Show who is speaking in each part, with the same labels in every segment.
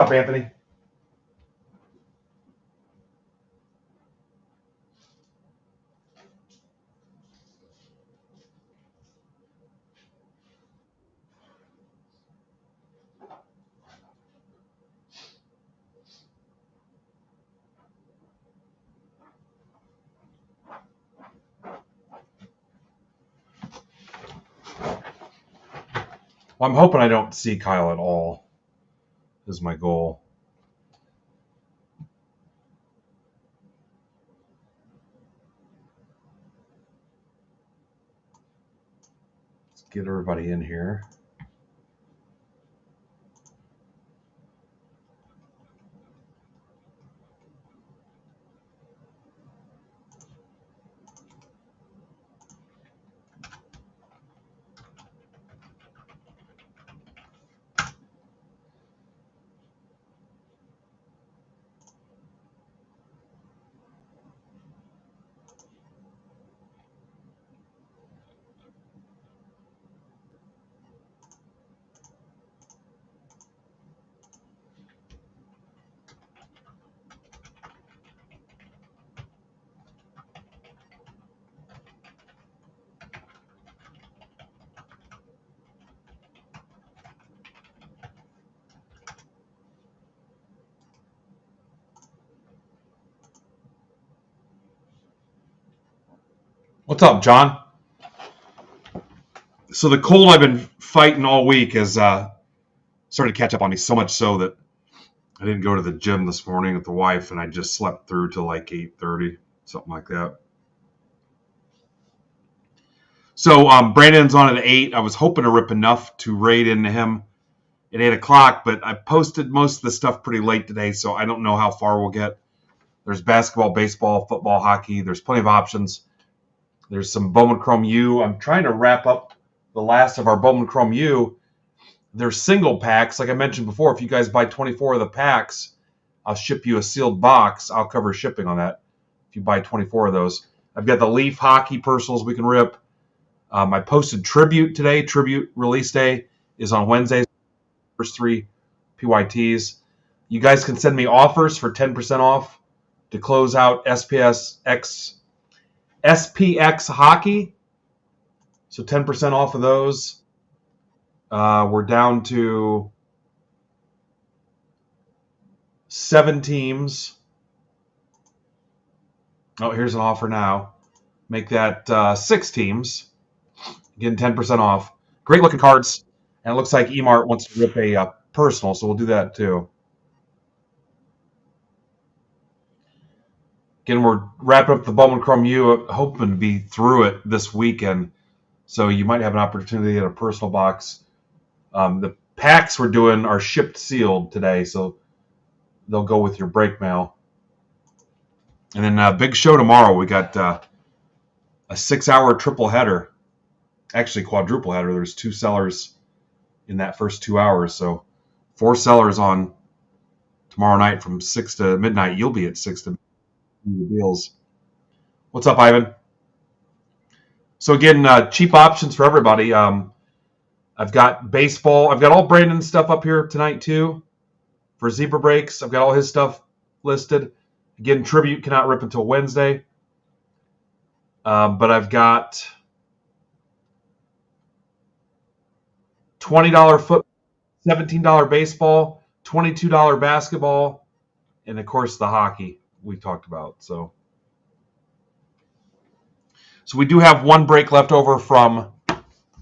Speaker 1: up, Anthony? Well, I'm hoping I don't see Kyle at all. Is my goal. Let's get everybody in here. What's up, John? So the cold I've been fighting all week has started to catch up on me, so much so that I didn't go to the gym this morning with the wife, and I just slept through till like 8:30, something like that. So Brandon's on at 8. I was hoping to rip enough to raid into him at 8 o'clock, but I posted most of the stuff pretty late today, so I don't know how far we'll get. There's basketball, baseball, football, hockey. There's plenty of options. There's some Bowman Chrome U. I'm trying to wrap up the last of our Bowman Chrome U. They're single packs. Like I mentioned before, if you guys buy 24 of the packs, I'll ship you a sealed box. I'll cover shipping on that if you buy 24 of those. I've got the Leaf hockey personals we can rip. I posted Tribute today. Tribute release day is on Wednesday. First 3 PYTs. You guys can send me offers for 10% off to close out SPX hockey. So 10% off of those. We're down to 7 teams. Oh, here's an offer now. Make that 6 teams. Getting 10% off. Great looking cards. And it looks like eMart wants to rip a personal, so we'll do that too. Again, we're wrapping up the Bowman Chrome U, hoping to be through it this weekend. So you might have an opportunity to get a personal box. The packs we're doing are shipped sealed today, so they'll go with your break mail. And then big show tomorrow. We got a 6-hour triple header. Actually, quadruple header. There's 2 sellers in that first 2 hours. So 4 sellers on tomorrow night from 6 to midnight. You'll be at 6 to deals. What's up, Ivan? So again, cheap options for everybody. I've got baseball. I've got all Brandon's stuff up here tonight too. For Zebra Breaks, I've got all his stuff listed. Again, Tribute cannot rip until Wednesday. But I've got $20 football, $17 baseball, $22 basketball, and of course the hockey we talked about. So we do have one break left over from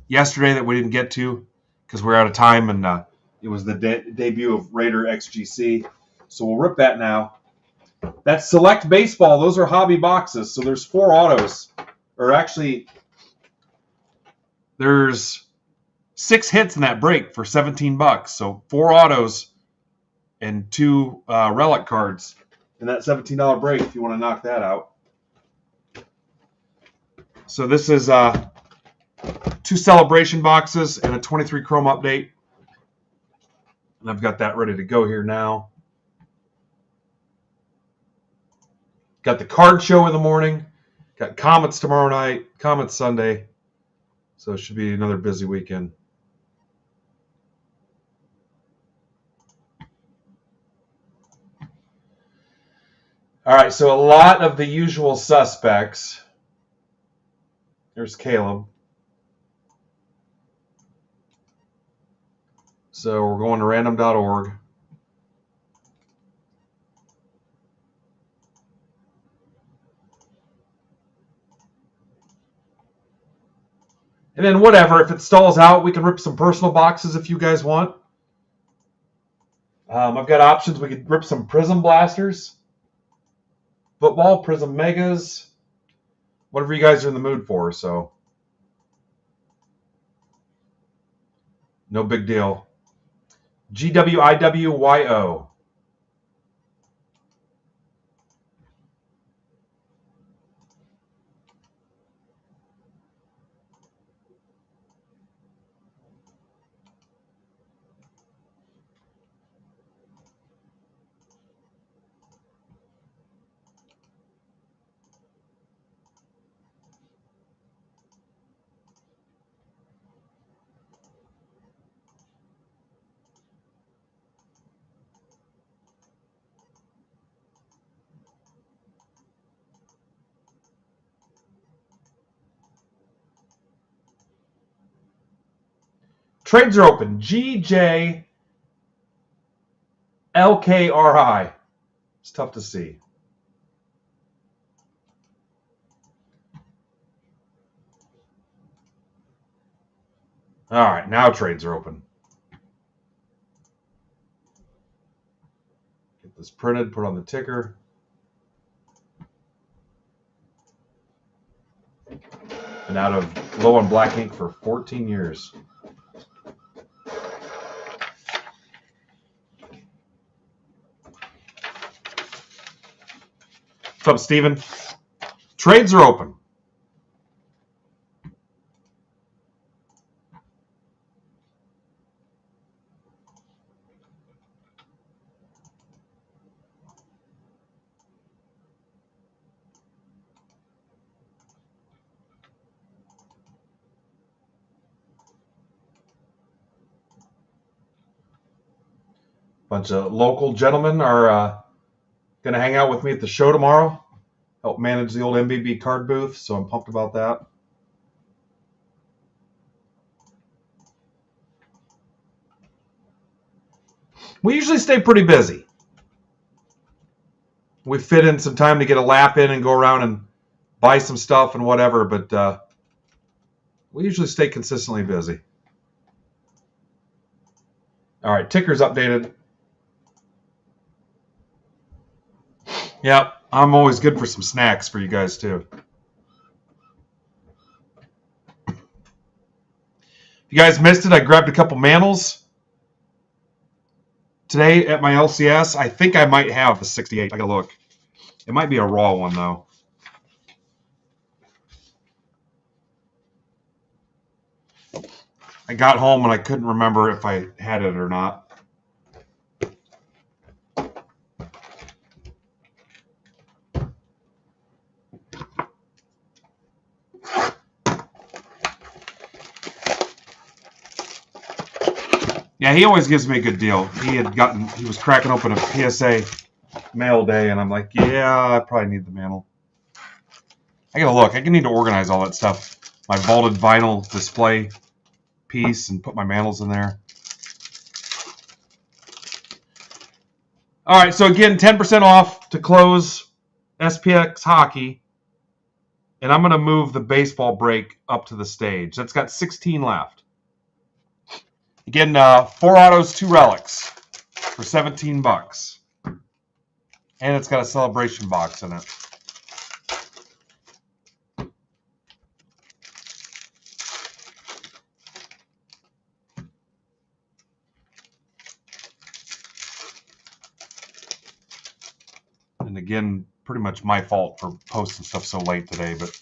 Speaker 1: yesterday that we didn't get to because we're out of time, and it was the debut of Raider XGC. So we'll rip that now. That's Select Baseball. Those are hobby boxes. So there's 4 autos, or actually there's 6 hits in that break for $17. So 4 autos and 2 relic cards in that $17 break if you want to knock that out. So this is 2 celebration boxes and a 23 Chrome update. And I've got that ready to go here now. Got the card show in the morning. Got Comets tomorrow night. Comets Sunday. So it should be another busy weekend. All right, so a lot of the usual suspects. There's Caleb. So we're going to random.org. And then whatever, if it stalls out, we can rip some personal boxes if you guys want. I've got options. We could rip some Prism Blasters, football, Prism Megas, whatever you guys are in the mood for. So no big deal. GWIWYO. Trades are open. GJLKRI. It's tough to see. All right, now trades are open. Get this printed, put on the ticker. Been out of low on black ink for 14 years. What's up, Steven? Trades are open. Bunch of local gentlemen are going to hang out with me at the show tomorrow. Help manage the old MBB card booth, so I'm pumped about that. We usually stay pretty busy. We fit in some time to get a lap in and go around and buy some stuff and whatever, but we usually stay consistently busy. All right, ticker's updated. Yep, I'm always good for some snacks for you guys too. If you guys missed it, I grabbed a couple mantles today at my LCS. I think I might have the 68. I gotta look. It might be a raw one though. I got home and I couldn't remember if I had it or not. Yeah, he always gives me a good deal. He was cracking open a PSA mail day, and I'm like, yeah, I probably need the mantle. I gotta look. I need to organize all that stuff. My vaulted vinyl display piece and put my mantles in there. All right, so again, 10% off to close SPX Hockey. And I'm going to move the baseball break up to the stage. That's got 16 left. Again, 4 autos, 2 relics for $17. And it's got a celebration box in it. And again, pretty much my fault for posting stuff so late today, but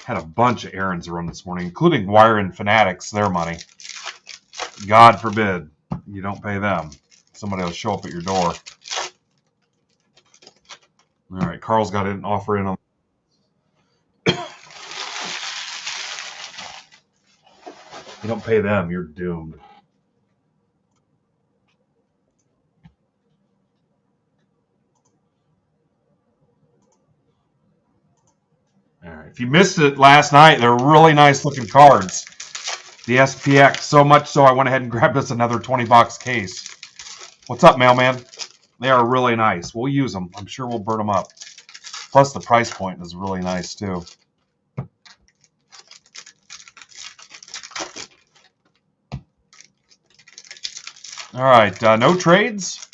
Speaker 1: had a bunch of errands to run this morning, including wiring Fanatics their money. God forbid you don't pay them. Somebody will show up at your door. All right, Carl's got an offer in on. You don't pay them, you're doomed. If you missed it last night, they're really nice looking cards. The SPX, so much so I went ahead and grabbed us another 20-box case. What's up, mailman? They are really nice. We'll use them. I'm sure we'll burn them up. Plus, the price point is really nice, too. All right, no trades.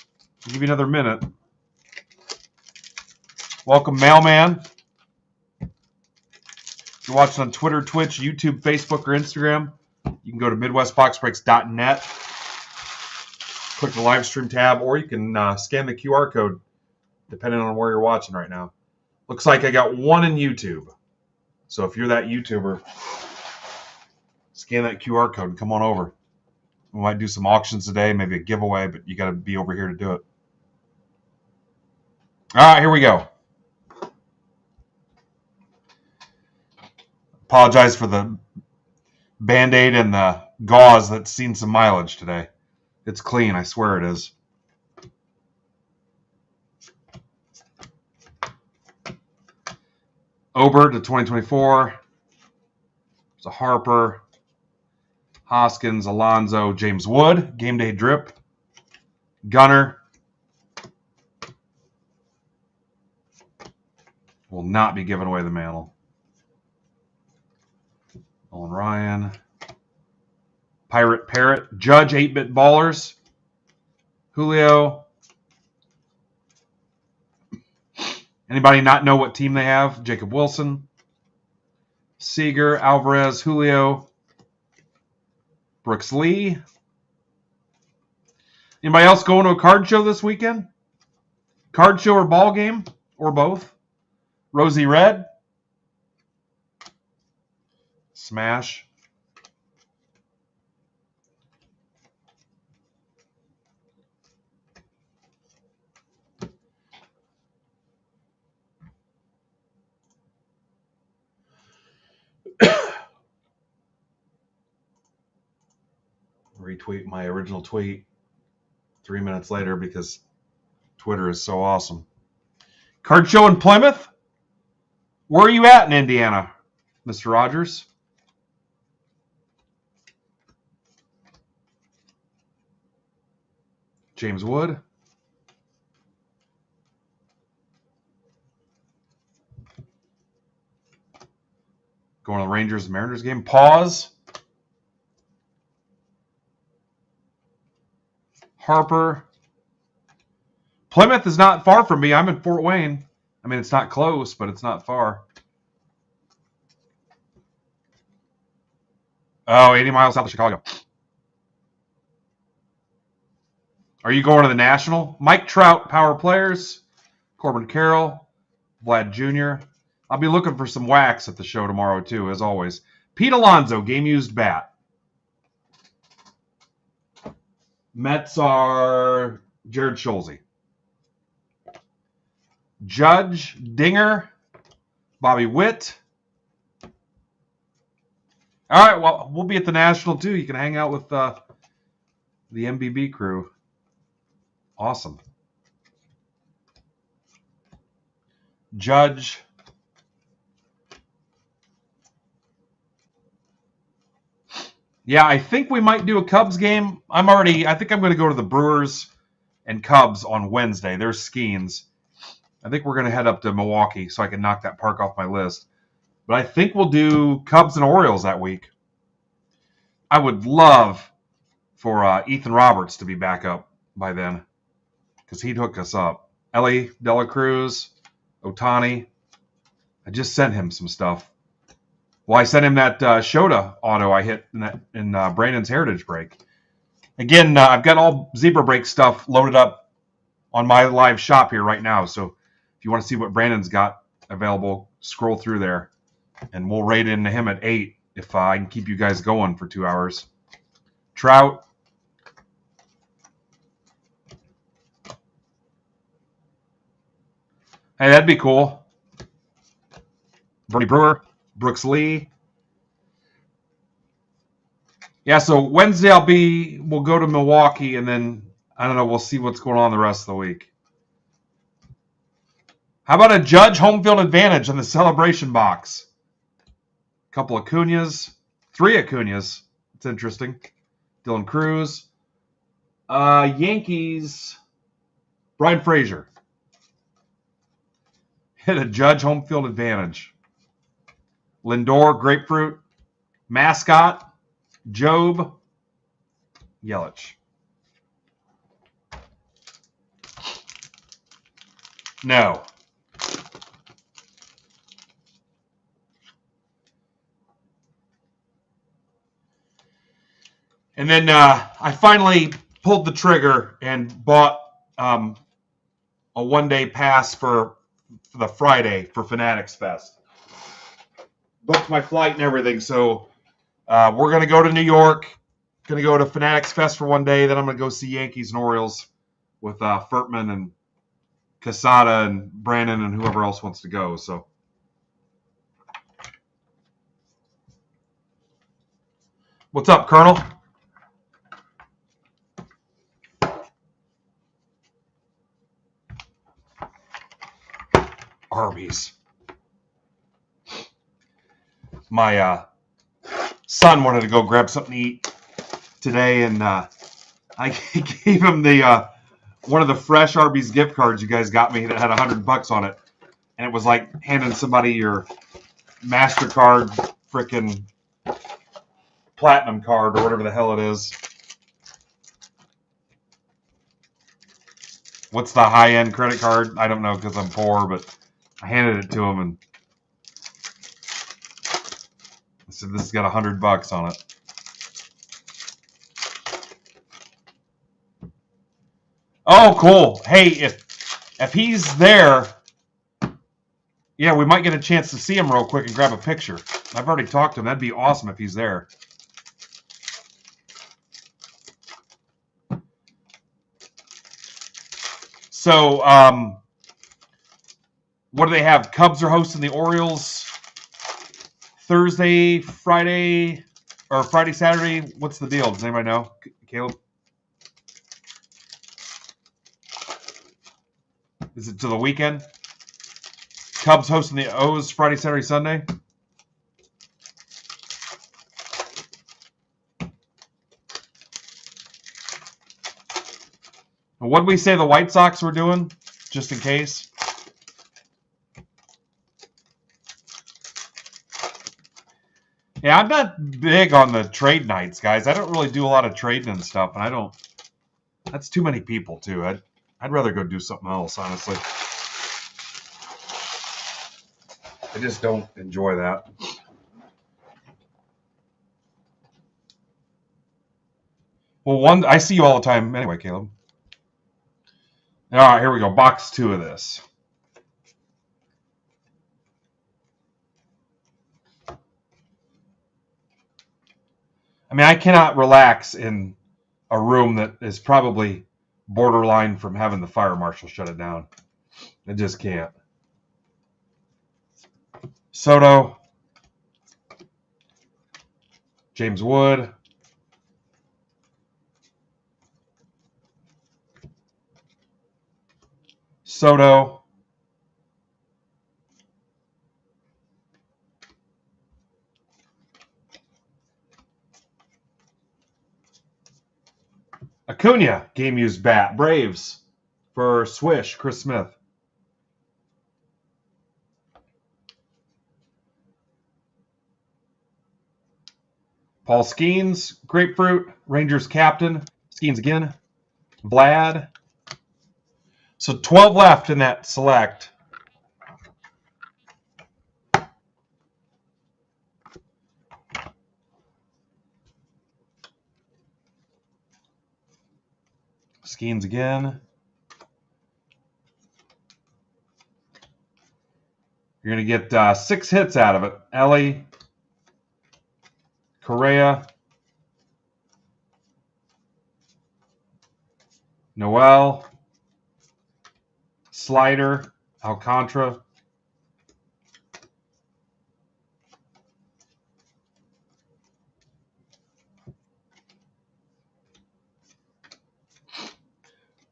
Speaker 1: I'll give you another minute. Welcome, mailman. If you're watching on Twitter, Twitch, YouTube, Facebook, or Instagram, you can go to MidwestBoxBreaks.net. Click the live stream tab, or you can scan the QR code, depending on where you're watching right now. Looks like I got one in YouTube. So if you're that YouTuber, scan that QR code and come on over. We might do some auctions today, maybe a giveaway, but you got to be over here to do it. All right, here we go. Apologize for the Band-Aid and the gauze that's seen some mileage today. It's clean, I swear it is. Ober to 2024. There's a Harper, Hoskins, Alonzo, James Wood, Game Day Drip, Gunner. Will not be giving away the mantle. Nolan Ryan. Pirate Parrot. Judge 8-Bit Ballers. Julio. Anybody not know what team they have? Jacob Wilson. Seager, Alvarez, Julio. Brooks Lee. Anybody else going to a card show this weekend? Card show or ball game? Or both? Rosie Red. Smash. Retweet my original tweet 3 minutes later because Twitter is so awesome. Card show in Plymouth? Where are you at in Indiana, Mr. Rogers? James Wood. Going to the Rangers and Mariners game. Pause. Harper. Plymouth is not far from me. I'm in Fort Wayne. I mean, it's not close, but it's not far. Oh, 80 miles south of Chicago. Are you going to the National? Mike Trout, Power Players. Corbin Carroll. Vlad Jr. I'll be looking for some wax at the show tomorrow, too, as always. Pete Alonso, game-used bat. Mets are Jared Scholze. Judge, Dinger, Bobby Witt. All right, well, we'll be at the National, too. You can hang out with the MBB crew. Awesome. Judge. Yeah, I think we might do a Cubs game. I think I'm going to go to the Brewers and Cubs on Wednesday. There's Skeens. I think we're going to head up to Milwaukee so I can knock that park off my list. But I think we'll do Cubs and Orioles that week. I would love for Ethan Roberts to be back up by then because he'd hook us up. Ellie De La Cruz, Otani. I just sent him some stuff. Well, I sent him that Shota auto I hit in Brandon's Heritage Break. Again, I've got all Zebra Break stuff loaded up on my live shop here right now. So if you want to see what Brandon's got available, scroll through there. And we'll raid into him at 8 if I can keep you guys going for 2 hours. Trout. Hey, that'd be cool. Bernie Brewer. Brooks Lee. Yeah, so Wednesday we'll go to Milwaukee, and then, I don't know, we'll see what's going on the rest of the week. How about a Judge home field advantage on the celebration box? couple Acuñas, 3 Acuñas. It's interesting. Dylan Cruz. Yankees, Brian Frazier. Hit a Judge home field advantage. Lindor, Grapefruit. Mascot, Job, Yelich. No. And then I finally pulled the trigger and bought a one-day pass for the Friday for Fanatics Fest. Booked my flight and everything, so we're going to go to New York. Going to go to Fanatics Fest for one day, then I'm going to go see Yankees and Orioles with Furtman and Casada and Brandon and whoever else wants to go. So, what's up, Colonel? Arby's. My son wanted to go grab something to eat today, and I gave him the one of the fresh Arby's gift cards you guys got me that had $100 on it, and it was like handing somebody your MasterCard frickin' platinum card or whatever the hell it is. What's the high-end credit card? I don't know because I'm poor, but I handed it to him and I said, "This has got $100 on it." Oh, cool. Hey, if he's there, yeah, we might get a chance to see him real quick and grab a picture. I've already talked to him. That'd be awesome if he's there. So, what do they have? Cubs are hosting the Orioles Thursday, Friday, or Friday, Saturday. What's the deal? Does anybody know? Caleb? Is it to the weekend? Cubs hosting the O's Friday, Saturday, Sunday? What did we say the White Sox were doing, just in case? Yeah, I'm not big on the trade nights, guys. I don't really do a lot of trading and stuff, and I don't. That's too many people, too. I'd rather go do something else, honestly. I just don't enjoy that. Well, I see you all the time anyway, Caleb. All right, here we go. Box 2 of this. I mean, I cannot relax in a room that is probably borderline from having the fire marshal shut it down. I just can't. Soto. James Wood. Soto. Acuña, game used bat. Braves for Swish, Chris Smith. Paul Skeens, Grapefruit, Rangers captain. Skeens again. Vlad. So 12 left in that select. Skeens again. You're going to get 6 hits out of it. Ellie, Correa, Noel, Slider, Alcantara.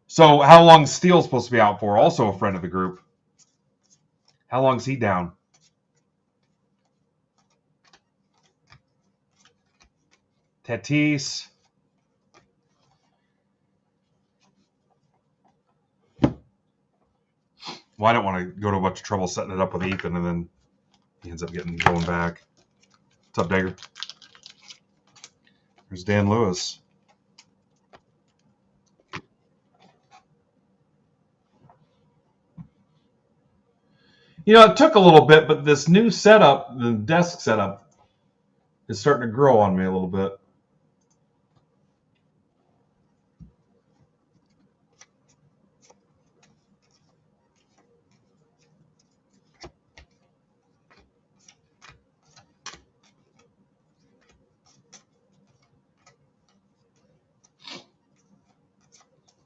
Speaker 1: So how long is Steele supposed to be out for? Also a friend of the group. How long is he down? Tatis. Well, I don't want to go to a bunch of trouble setting it up with Ethan, and then he ends up going back. What's up, Dagger? There's Dan Lewis. You know, it took a little bit, but this new setup, the desk setup, is starting to grow on me a little bit.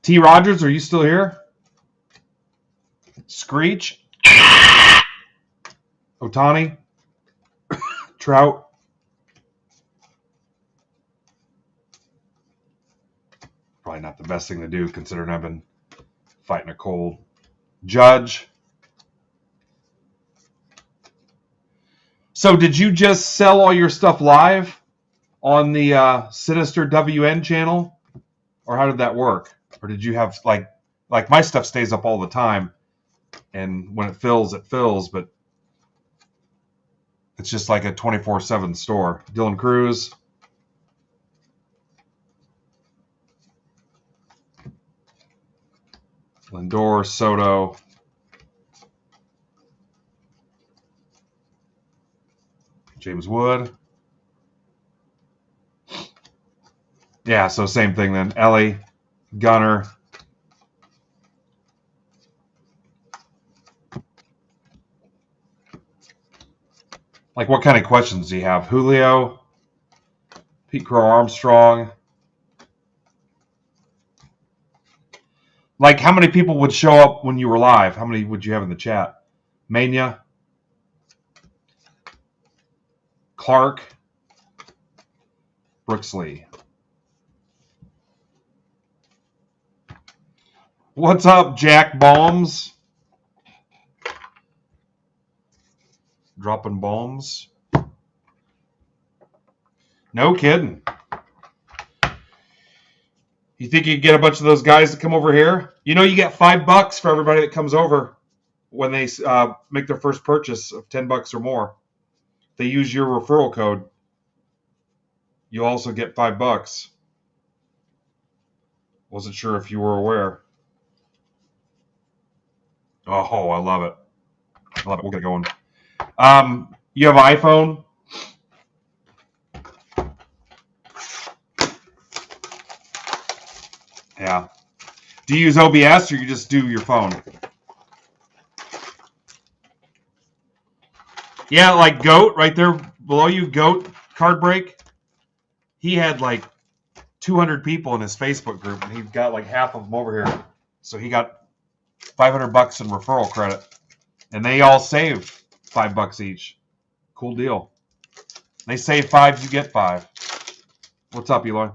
Speaker 1: T. Rogers, are you still here? Screech? Otani? Trout? Probably not the best thing to do considering I've been fighting a cold. Judge? So did you just sell all your stuff live on the Sinister WN channel? Or how did that work? Or did you have, like my stuff stays up all the time, and when it fills, but it's just like a 24/7 store. Dylan Cruz. Lindor, Soto. James Wood. Yeah, so same thing then. Ellie, Gunner. Like, what kind of questions do you have? Julio, Pete Crow Armstrong. Like, how many people would show up when you were live? How many would you have in the chat? Mania, Clark, Brooksley. What's up, Jack Bombs? Dropping bombs. No kidding. You think you could get a bunch of those guys to come over here? You know, you get $5 for everybody that comes over when they make their first purchase of $10 or more. They use your referral code. You also get $5. Wasn't sure if you were aware. Oh, I love it. I love it. We'll get going. You have an iPhone? Yeah. Do you use OBS or you just do your phone? Yeah, like Goat right there below you, Goat Card Break. He had like 200 people in his Facebook group, and he got like half of them over here. So he got $500 in referral credit, and they all save $5 each. Cool deal. They save 5, you get 5. What's up, Eloy?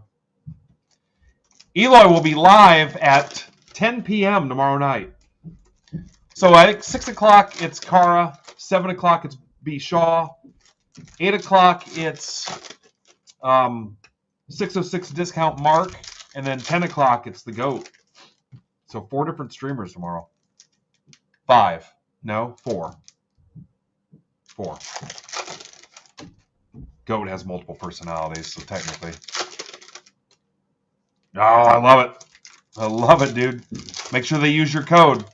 Speaker 1: Eloy will be live at 10 p.m. tomorrow night. So I think 6 o'clock it's Cara, 7 o'clock it's B. Shaw, 8 o'clock it's 606 Discount Mark, and then 10 o'clock it's the GOAT. So 4 different streamers tomorrow. 5. No, 4. 4. GOAT has multiple personalities, so technically. Oh, I love it. I love it, dude. Make sure they use your code.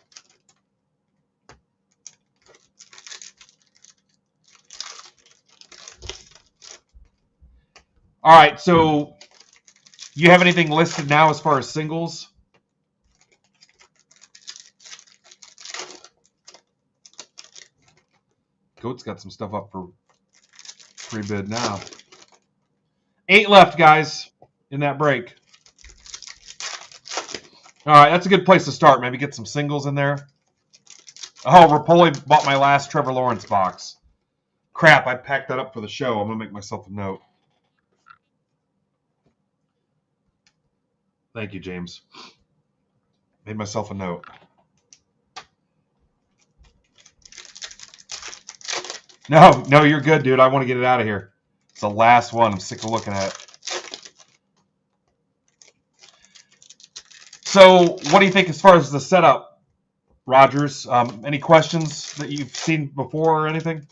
Speaker 1: All right, so you have anything listed now as far as singles? Goat's got some stuff up for pre-bid now. 8 left, guys, in that break. All right, that's a good place to start. Maybe get some singles in there. Oh, Rapoli bought my last Trevor Lawrence box. Crap, I packed that up for the show. I'm going to make myself a note. Thank you, James. Made myself a note. No, you're good, dude. I want to get it out of here. It's the last one. I'm sick of looking at it. So what do you think as far as the setup, Rogers? Any questions that you've seen before or anything?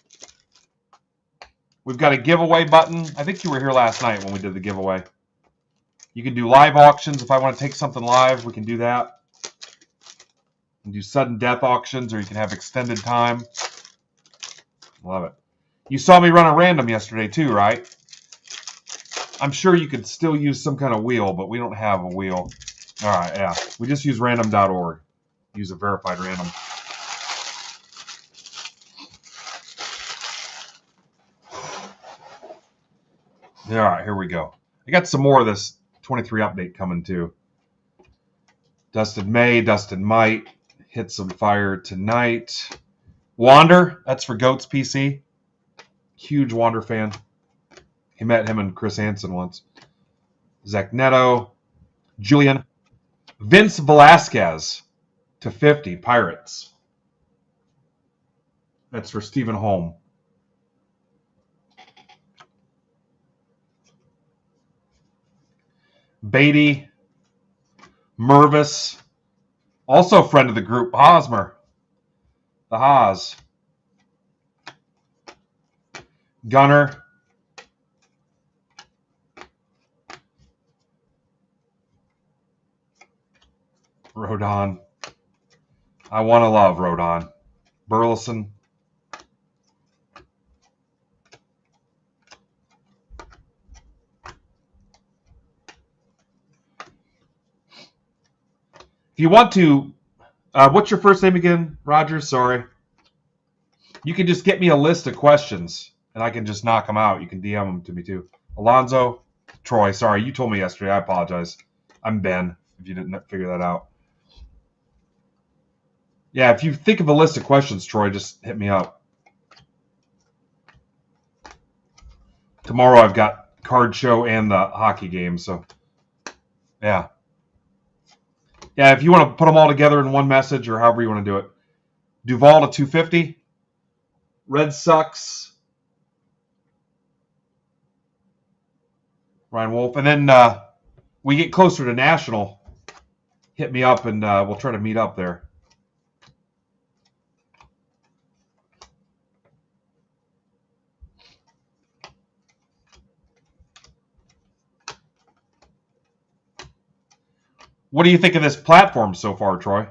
Speaker 1: We've got a giveaway button. I think you were here last night when we did the giveaway. You can do live auctions. If I want to take something live, we can do that. You can do sudden death auctions, or you can have extended time. Love it. You saw me run a random yesterday too, right? I'm sure you could still use some kind of wheel, but we don't have a wheel. All right, yeah. We just use random.org. Use a verified random. All right, here we go. I got some more of this 23 update coming too. Dustin May, Dustin Might, hit some fire tonight. Wander, that's for Goats PC. Huge Wander fan. He met him and Chris Hansen once. Zach Neto, Julian, Vince Velasquez to 50 Pirates. That's for Stephen Holm. Beatty, Mervis, also a friend of the group, Hosmer. The Haas. Gunner. Rodon. I want to love Rodon. Burleson. If you want to, what's your first name again, Rogers? Sorry. You can just get me a list of questions, and I can just knock them out. You can DM them to me, too. Alonzo. Troy, sorry. You told me yesterday. I apologize. I'm Ben, if you didn't figure that out. Yeah, if you think of a list of questions, Troy, just hit me up. Tomorrow I've got card show and the hockey game, so yeah. Yeah, if you want to put them all together in one message or however you want to do it. Duval to 250. Red Sox. Ryan Wolf. And then we get closer to National. Hit me up and we'll try to meet up there. What do you think of this platform so far, Troy?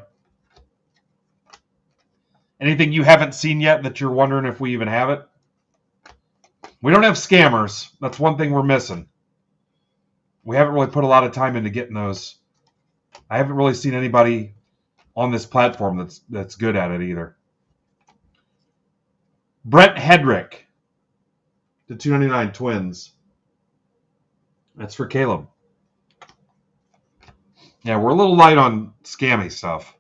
Speaker 1: Anything you haven't seen yet that you're wondering if we even have it? We don't have scammers. That's one thing we're missing. We haven't really put a lot of time into getting those. I haven't really seen anybody on this platform that's good at it either. Brent Hedrick, the 299 Twins. That's for Caleb. Yeah, we're a little light on scammy stuff.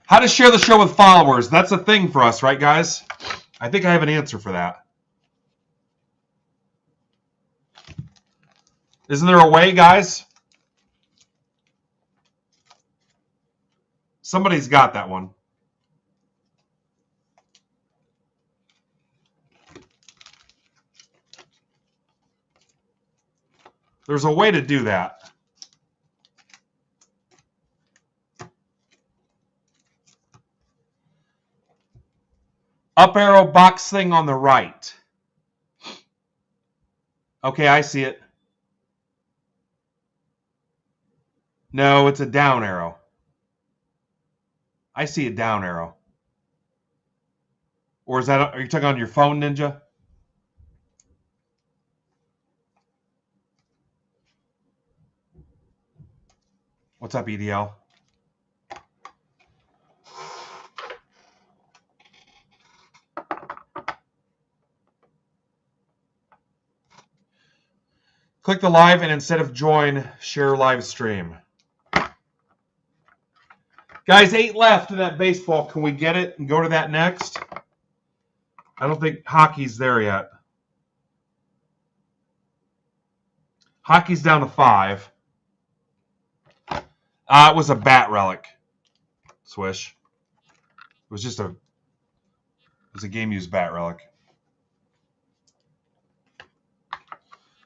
Speaker 1: How to share the show with followers. That's a thing for us, right, guys? I think I have an answer for that. Isn't there a way, guys? Somebody's got that one. There's a way to do that. Up arrow box thing on the right. Okay, I see it. No, it's a down arrow. I see a down arrow. Or is that, are you talking on your phone, Ninja? What's up, EDL? Click the live and instead of join, share live stream. Guys, 8 left in that baseball. Can we get it and go to that next? I don't think hockey's there yet. Hockey's down to 5. It was a bat relic. Swish. It was just a game used bat relic.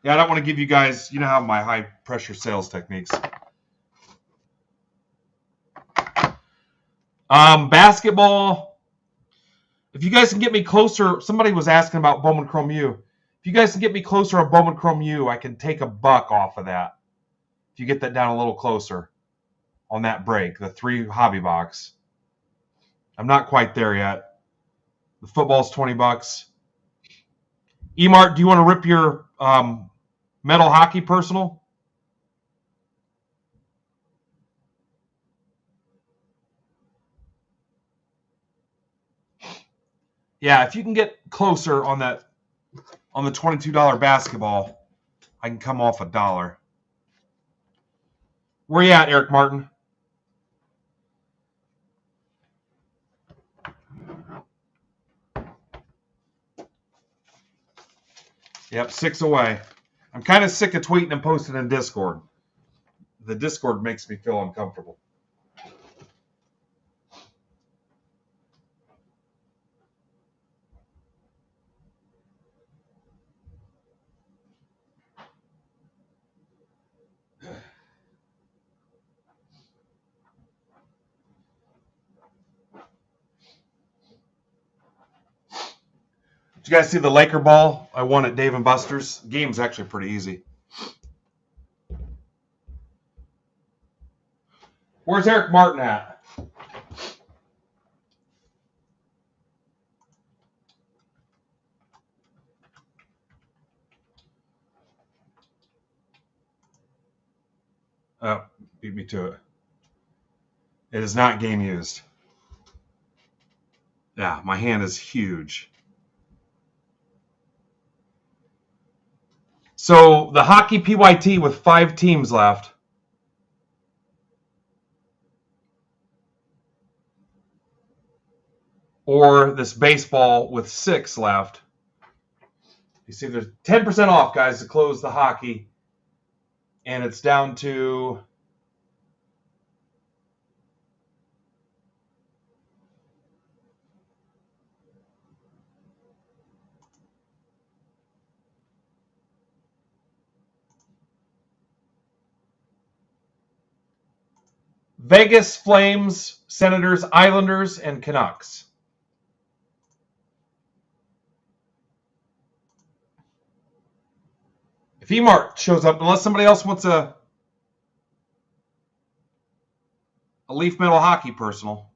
Speaker 1: Yeah, I don't want to give you guys, you know how my high pressure sales techniques. Basketball. If you guys can get me closer, somebody was asking about Bowman Chrome U. If you guys can get me closer on Bowman Chrome U, I can take $1 off of that. If you get that down a little closer on that break, the 3 hobby box. I'm not quite there yet. The football's $20. Emart, do you want to rip your metal hockey personal? Yeah, if you can get closer on that on the $22 basketball, I can come off $1. Where you at, Eric Martin? Yep, 6 away. I'm kind of sick of tweeting and posting in Discord. The Discord makes me feel uncomfortable. Did you guys see the Laker ball I won at Dave & Buster's? The game's actually pretty easy. Where's Eric Martin at? Oh, beat me to it. It is not game used. Yeah, my hand is huge. So the hockey PYT with 5 teams left. Or this baseball with 6 left. You see there's 10% off, guys, to close the hockey. And it's down to Vegas, Flames, Senators, Islanders, and Canucks. If Emart shows up, unless somebody else wants a Leaf Metal Hockey personal.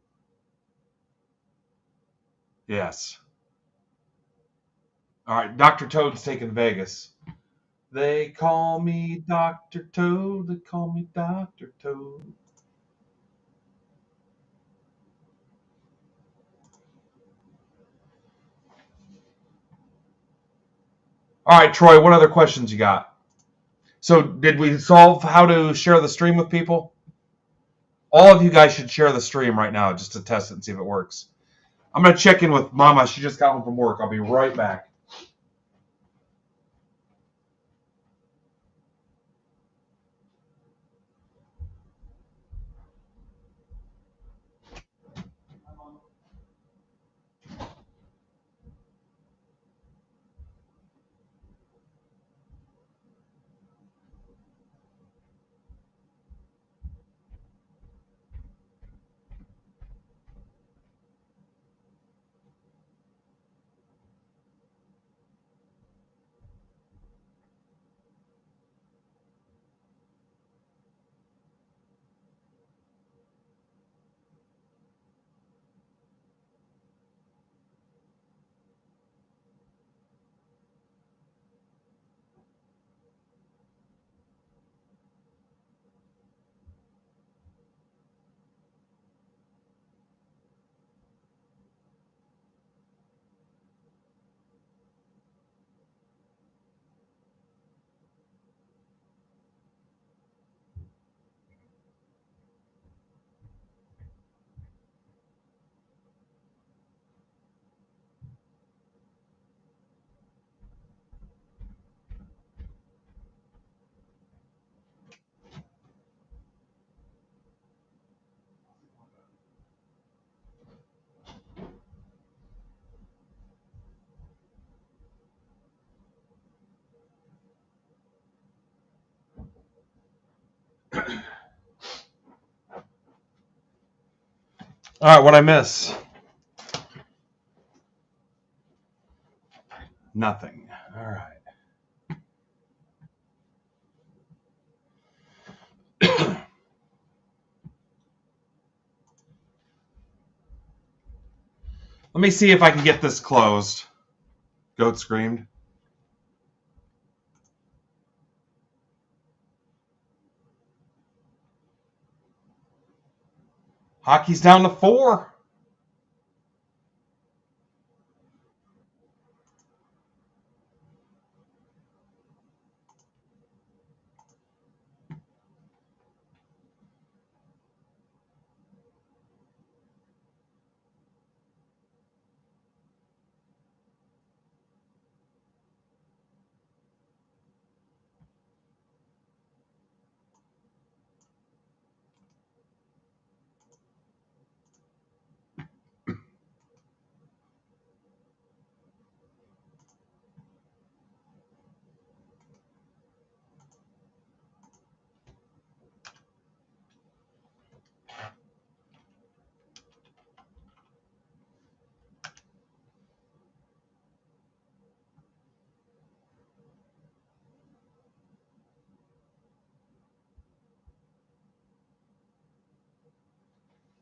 Speaker 1: Yes. All right, Dr. Toad's taking Vegas. They call me Dr. Toad. They call me Dr. Toad. All right, Troy, what other questions you got? So did we solve how to share the stream with people? All of you guys should share the stream right now just to test it and see if it works. I'm going to check in with Mama. She just got home from work. I'll be right back. All right, what'd I miss? Nothing. All right. Let me see if I can get this closed. Goat screamed. Hockey's down to 4.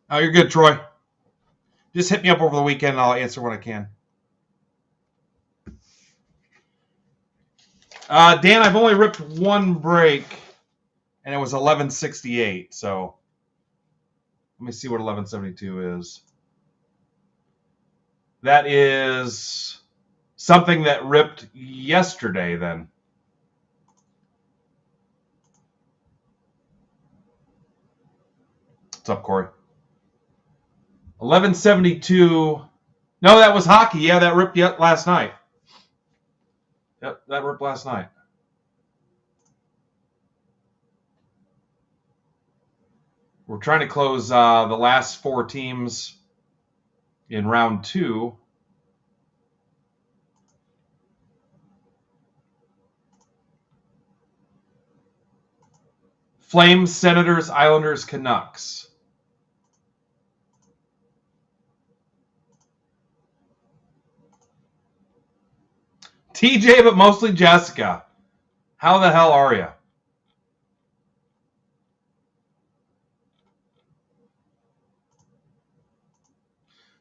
Speaker 1: Oh, you're good, Troy. Just hit me up over the weekend and I'll answer when I can. Dan, I've only ripped one break, and it was 1168. So let me see what 1172 is. That is something that ripped yesterday, then. What's up, Corey? 1172. No, that was hockey. Yeah, that ripped last night. Yep, that ripped last night. We're trying to close the last 4 teams in round 2. Flames, Senators, Islanders, Canucks. TJ, but mostly Jessica. How the hell are you?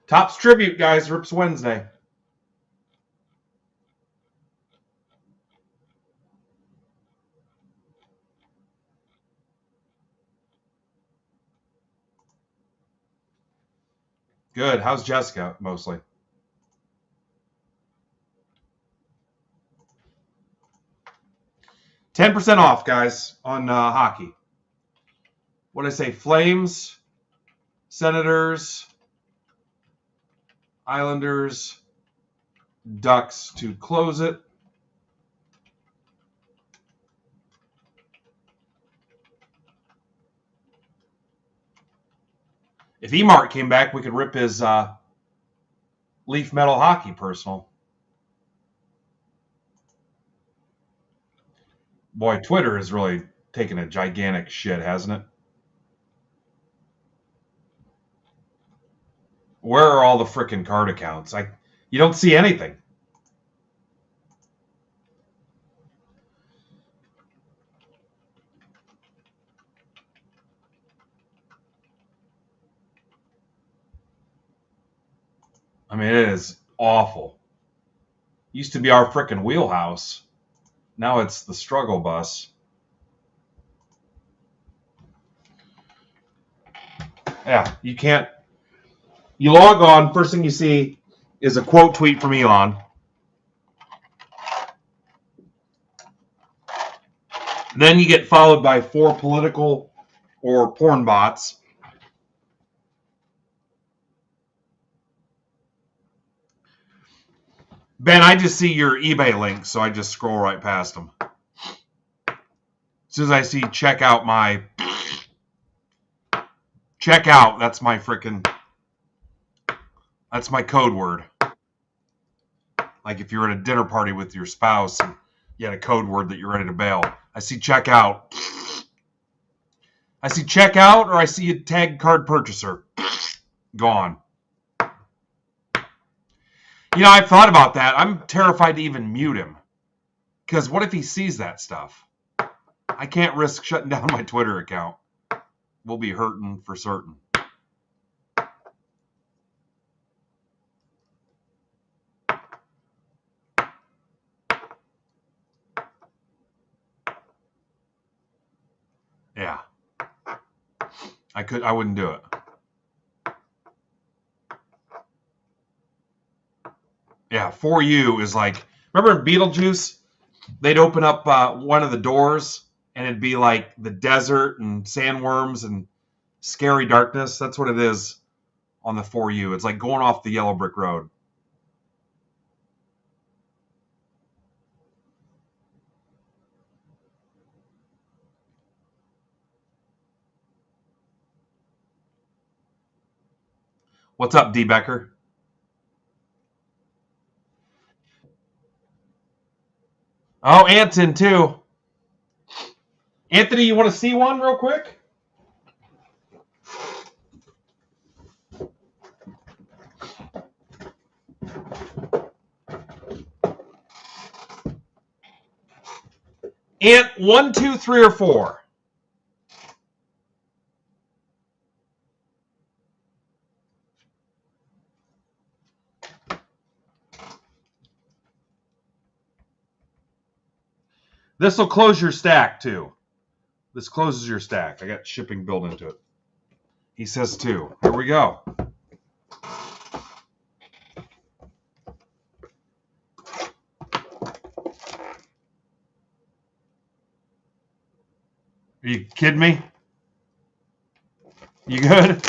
Speaker 1: Topps Tribute, guys, rips Wednesday. Good. How's Jessica, mostly? %10 off, guys, on hockey. What did I say? Flames, Senators, Islanders, Ducks to close it. If Emart came back, we could rip his Leaf Metal Hockey personal. Boy, Twitter has really taken a gigantic shit, hasn't it? Where are all the frickin' card accounts? You don't see anything. I mean, it is awful. Used to be our frickin' wheelhouse. Now it's the struggle bus. Yeah, you can't. You log on, first thing you see is a quote tweet from Elon. Then you get followed by 4 political or porn bots. Ben, I just see your eBay links, so I just scroll right past them. As soon as I see check out, that's my frickin', that's my code word. Like if you're at a dinner party with your spouse and you had a code word that you're ready to bail. I see check out. I see check out, or I see a tag card purchaser. Gone. You know, I've thought about that. I'm terrified to even mute him. Because what if he sees that stuff? I can't risk shutting down my Twitter account. We'll be hurting for certain. Yeah. I wouldn't do it. Yeah, For You is like, remember in Beetlejuice? They'd open up one of the doors and it'd be like the desert and sandworms and scary darkness. That's what it is on the For You. It's like going off the yellow brick road. What's up, D. Becker? Oh, Anton, too. Anthony, you want to see one real quick? Ant, 1, 2, 3, or 4? This will close your stack, too. This closes your stack. I got shipping built into it. He says 2. Here we go. Are you kidding me? You good?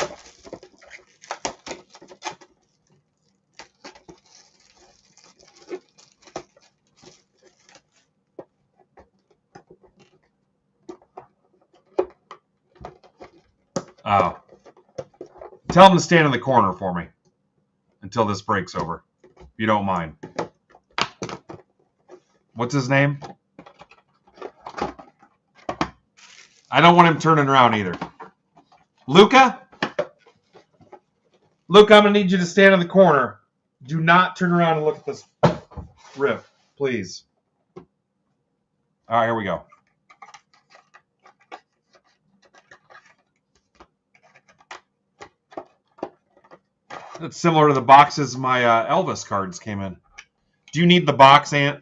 Speaker 1: Oh. Tell him to stand in the corner for me until this break's over, if you don't mind. What's his name? I don't want him turning around either. Luca? Luca, I'm going to need you to stand in the corner. Do not turn around and look at this rip, please. All right, here we go. That's similar to the boxes my Elvis cards came in. Do you need the box, Ant?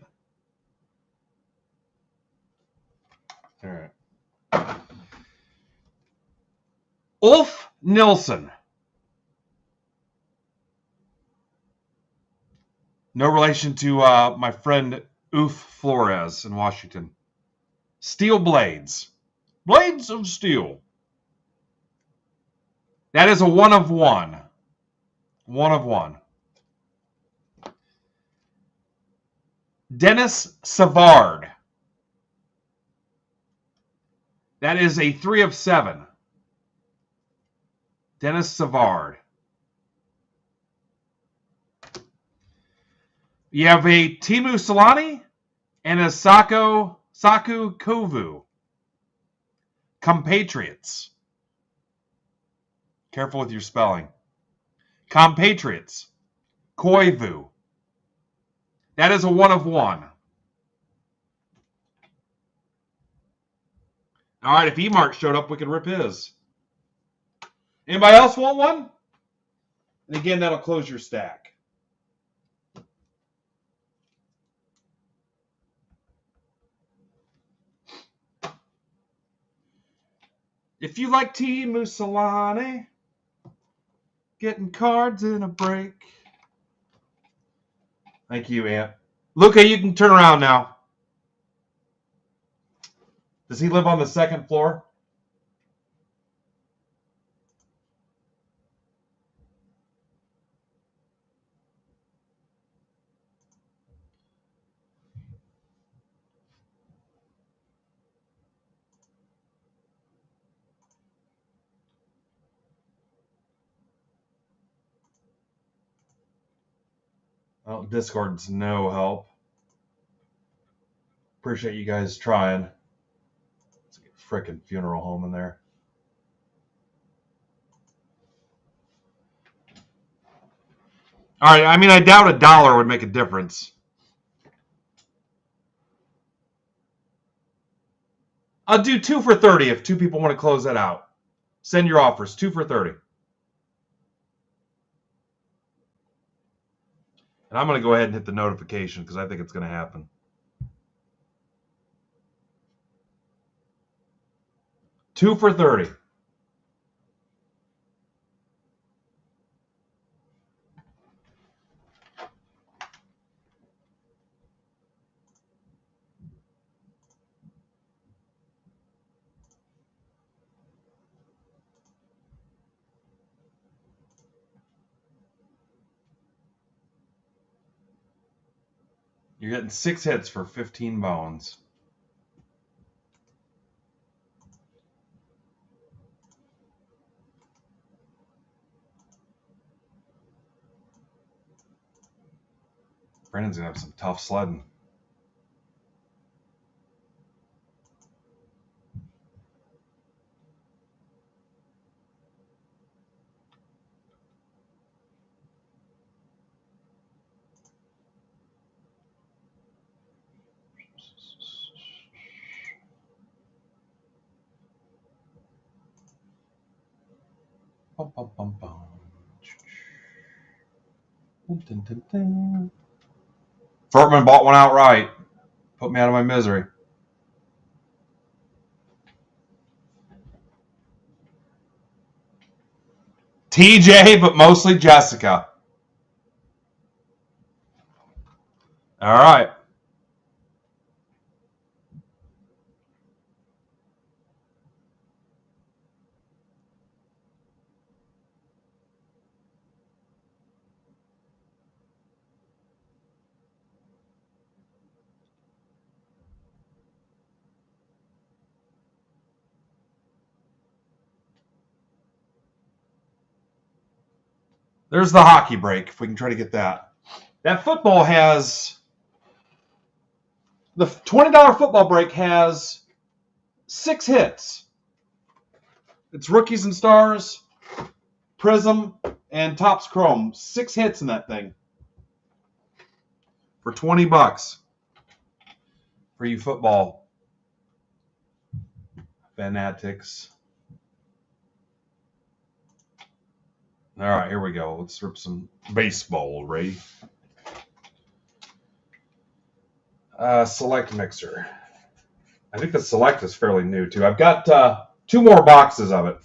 Speaker 1: All right. Ulf Nilsson. No relation to my friend Uf Flores in Washington. Steel Blades. Blades of Steel. That is a 1 of 1. 1 of 1. Dennis Savard. That is a 3 of 7. Dennis Savard. You have a Timu Solani and a Saku Kovu. Compatriots. Careful with your spelling. Compatriots. Koivu. That is a 1 of 1. All right, if E-Mart showed up, we could rip his. Anybody else want one? And again, that'll close your stack. If you like T. Mussolani, getting cards in a break. Thank you, Ant. Luca, you can turn around now. Does he live on the 2nd floor? Well, Discord's no help. Appreciate you guys trying. It's like a frickin' funeral home in there. All right, I mean, I doubt $1 would make a difference. I'll do 2 for 30 if 2 people want to close that out. Send your offers, 2 for 30. And I'm going to go ahead and hit the notification because I think it's going to happen. Two for 30. You're getting 6 hits for 15 bones. Brandon's going to have some tough sledding. Bum, bum, bum, bum. Dun, dun, dun. Furtman bought one outright. Put me out of my misery. TJ, but mostly Jessica. All right. There's the hockey break, if we can try to get that. That football has... The $20 football break has 6 hits. It's Rookies and Stars, Prism, and Topps Chrome. 6 hits in that thing. For $20. For you football fanatics. All right, here we go. Let's rip some baseball, Ray. Select mixer. I think the select is fairly new, too. I've got 2 more boxes of it,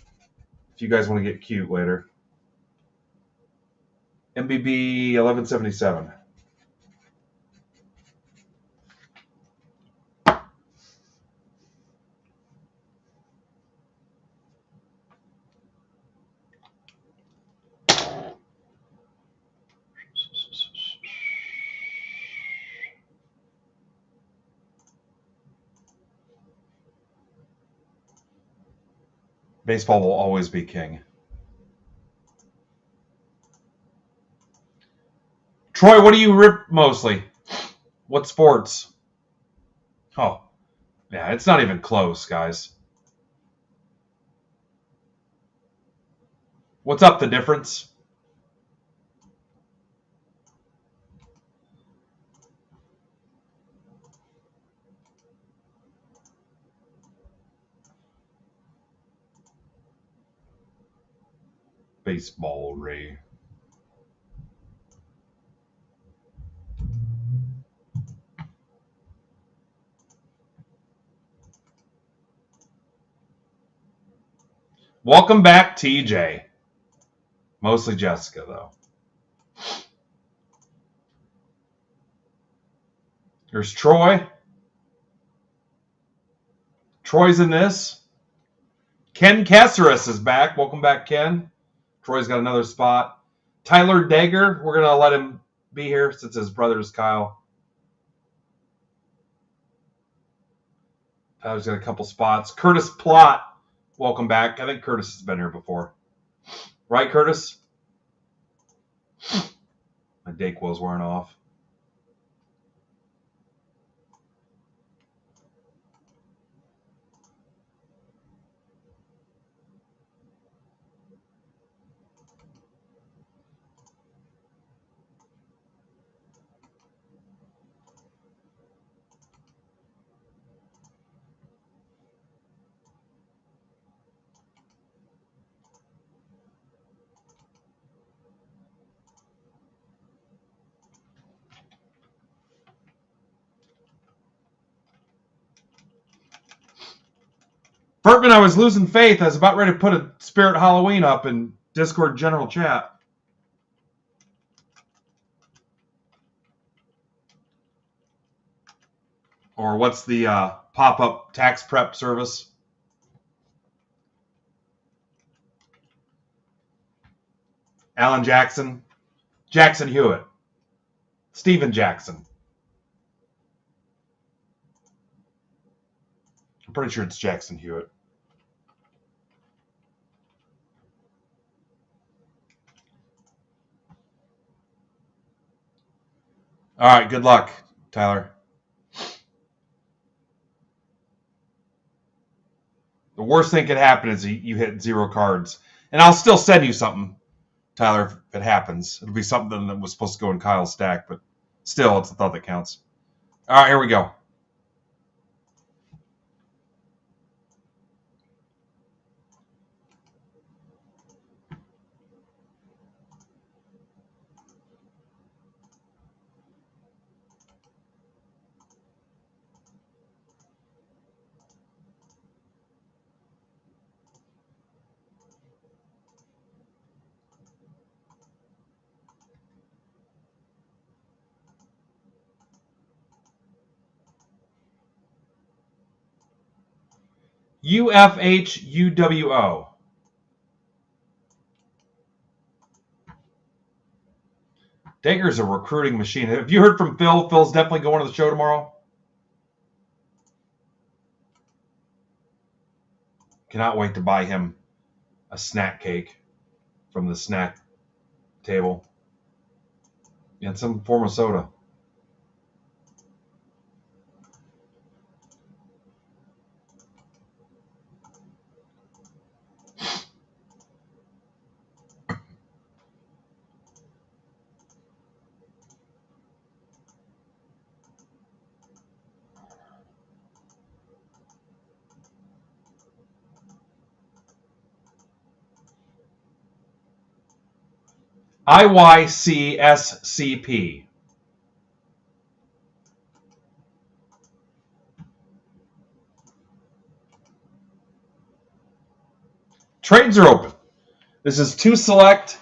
Speaker 1: if you guys want to get cute later. MBB 1177. Baseball will always be king. Troy, what do you rip mostly? What sports? Oh, yeah, it's not even close, guys. What's up, the difference? Baseball, Ray. Welcome back, TJ. Mostly Jessica, though. There's Troy. Troy's in this. Ken Caceres is back. Welcome back, Ken. Troy's got another spot. Tyler Dagger, we're going to let him be here since his brother's Kyle. Tyler's got a couple spots. Curtis Plott, welcome back. I think Curtis has been here before. Right, Curtis? My Dayquil's wearing off. Bertman, I was losing faith. I was about ready to put a Spirit Halloween up in Discord general chat. Or what's the pop-up tax prep service? Alan Jackson. Jackson Hewitt. Steven Jackson. I'm pretty sure it's Jackson Hewitt. All right, good luck, Tyler. The worst thing could happen is you hit 0 cards. And I'll still send you something, Tyler, if it happens. It'll be something that was supposed to go in Kyle's stack, but still, it's the thought that counts. All right, here we go. UFHUWO. Dagger's a recruiting machine. Have you heard from Phil? Phil's definitely going to the show tomorrow. Cannot wait to buy him a snack cake from the snack table and some form of soda. IYCSCP. Trades are open. This is 2 select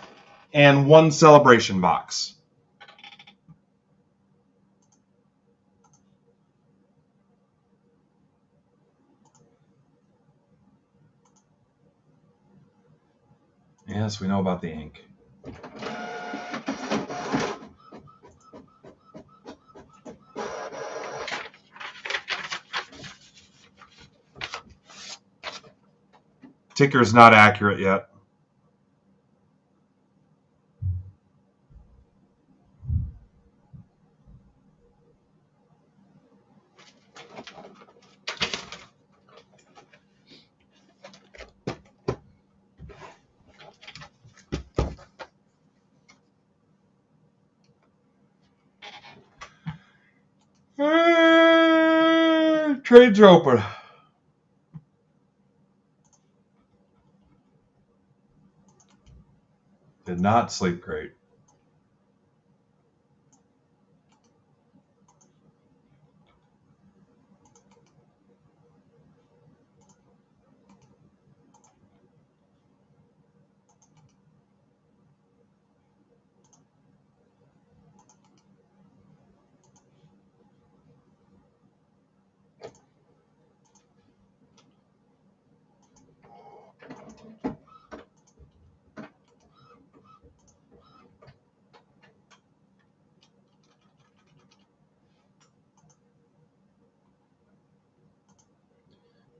Speaker 1: and 1 celebration box. Yes, we know about the ink. Ticker is not accurate yet. Trades are open. Did not sleep great.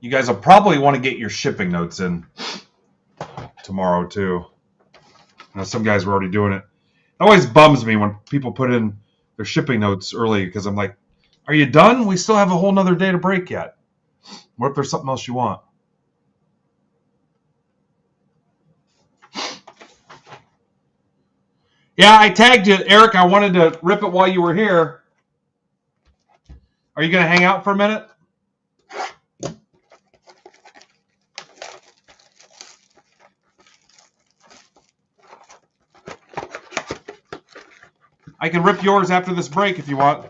Speaker 1: You guys will probably want to get your shipping notes in tomorrow, too. I know some guys were already doing it. It always bums me when people put in their shipping notes early because I'm like, are you done? We still have a whole nother day to break yet. What if there's something else you want? Yeah, I tagged you, Eric. I wanted to rip it while you were here. Are you going to hang out for a minute? I can rip yours after this break if you want.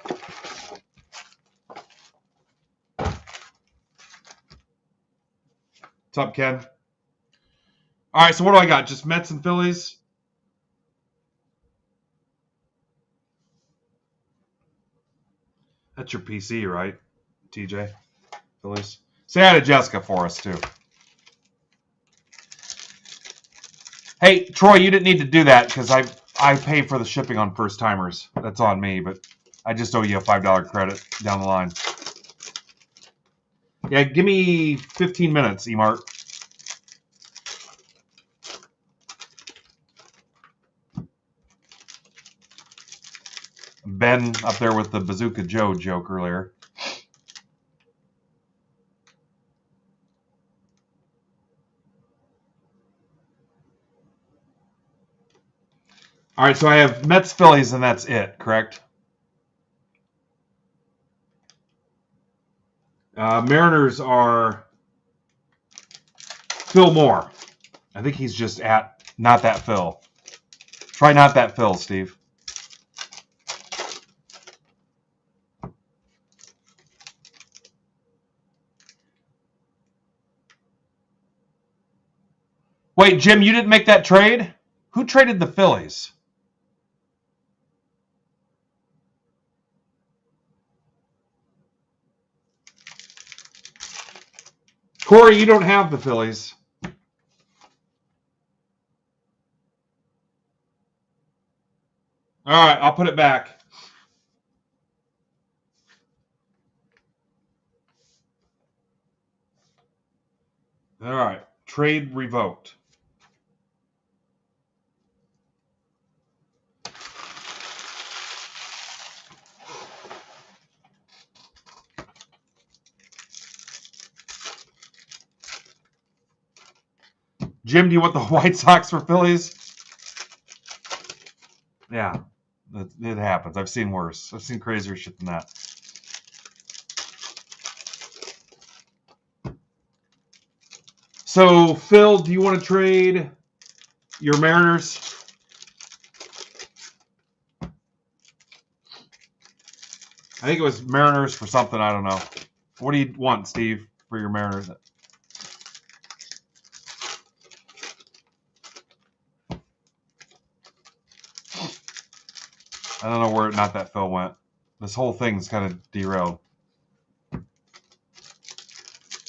Speaker 1: What's up, Ken? All right, so what do I got? Just Mets and Phillies? That's your PC, right, TJ? Phillies. Say hi to Jessica for us, too. Hey, Troy, you didn't need to do that because I pay for the shipping on first timers. That's on me, but I just owe you a $5 credit down the line. Yeah, give me 15 minutes, Emart. Ben up there with the Bazooka Joe joke earlier. All right, so I have Mets, Phillies, and that's it, correct? Mariners are Phil Moore. I think he's just at not that Phil. Try not that Phil, Steve. Wait, Jim, you didn't make that trade? Who traded the Phillies? Corey, you don't have the Phillies. All right, I'll put it back. All right, trade revoked. Jim, do you want the White Sox for Phillies? Yeah, it happens. I've seen worse. I've seen crazier shit than that. So, Phil, do you want to trade your Mariners? I think it was Mariners for something. I don't know. What do you want, Steve, for your Mariners? I don't know where not that Phil went. This whole thing's kind of derailed.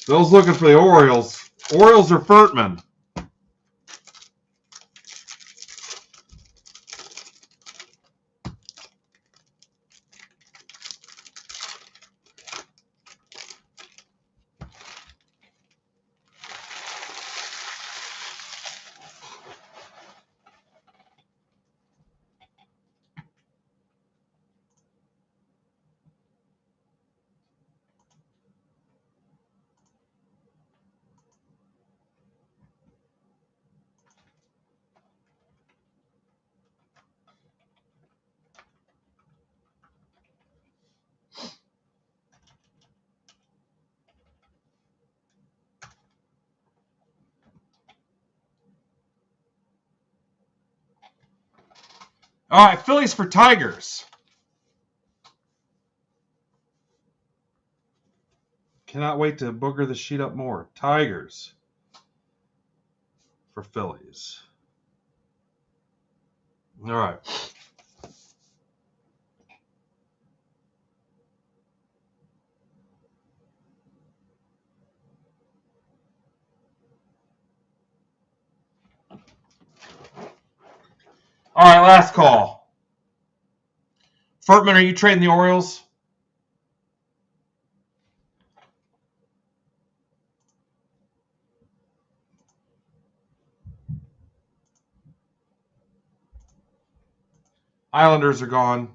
Speaker 1: Phil's looking for the Orioles. Orioles or Furtman? All right, Phillies for Tigers. Cannot wait to booger the sheet up more. Tigers for Phillies. All right. All right, last call. Furtman, are you trading the Orioles? Islanders are gone.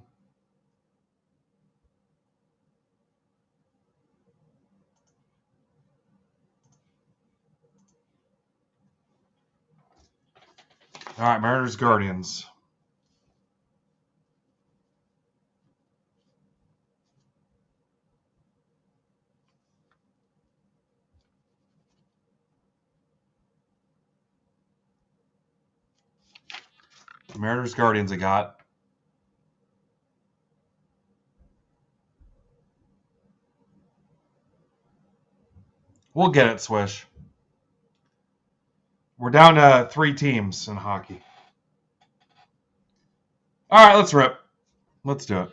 Speaker 1: All right, Mariners, Guardians. Mariners, Guardians I got. We'll get it, Swish. We're down to 3 teams in hockey. All right, let's rip. Let's do it.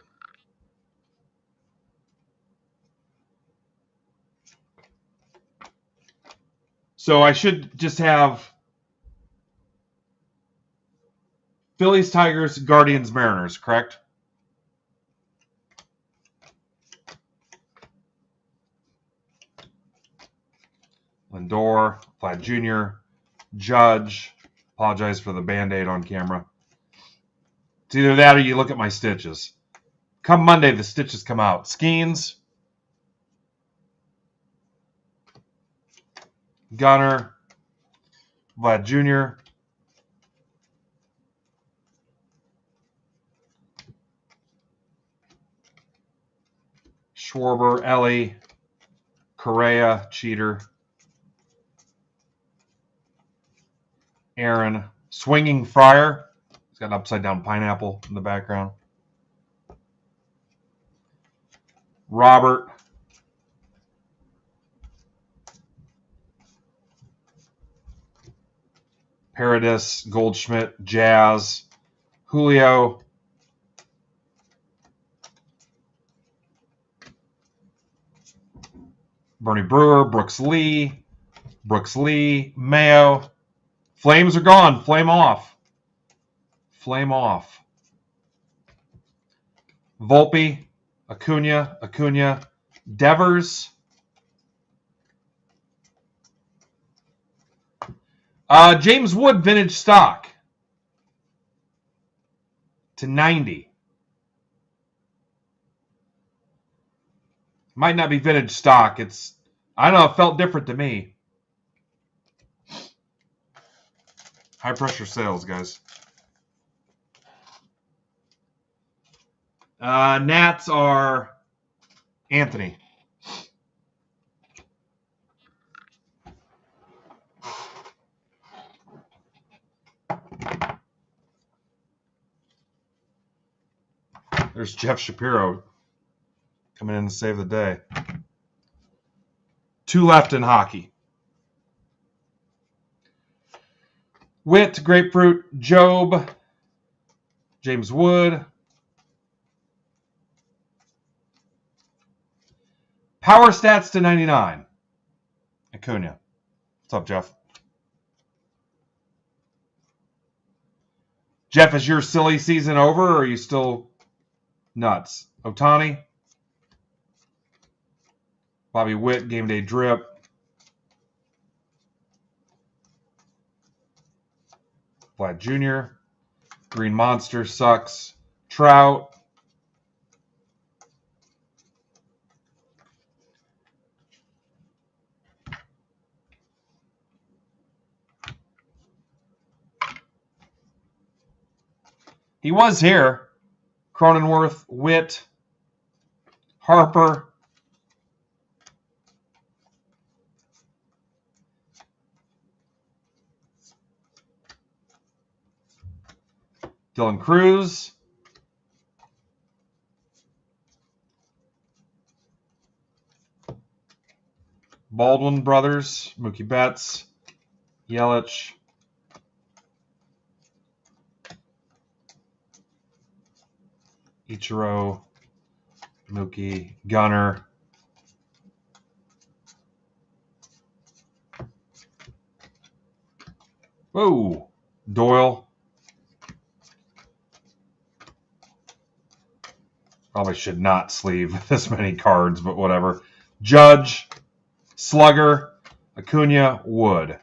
Speaker 1: So I should just have Phillies, Tigers, Guardians, Mariners, correct? Lindor, Vlad Jr., Judge. Apologize for the Band-Aid on camera. It's either that or you look at my stitches. Come Monday, the stitches come out. Skeens, Gunner, Vlad Jr., Schwarber, Ellie, Correa, cheater, Aaron, Swinging Friar. He's got an upside-down pineapple in the background. Robert, Paradis, Goldschmidt, Jazz, Julio, Bernie Brewer, Brooks Lee, Mayo. Flames are gone. Flame off. Flame off. Volpe, Acuna, Devers. James Wood, vintage stock. To 90. Might not be vintage stock. I don't know, it felt different to me. High pressure sales, guys. Nats are Anthony. There's Jeff Shapiro coming in to save the day. 2 left in hockey. Witt, Grapefruit, Job, James Wood. Power stats to 99. Acuna. What's up, Jeff? Jeff, is your silly season over, or are you still nuts? Ohtani. Bobby Witt, game day drip. Vlad Jr. Green Monster sucks. Trout. He was here. Cronenworth, Witt, Harper. Dylan Cruz. Baldwin brothers, Mookie Betts, Yelich. Ichiro, Mookie, Gunner. Whoa, Doyle. Probably should not sleeve this many cards, but whatever. Judge, Slugger, Acuna, Wood.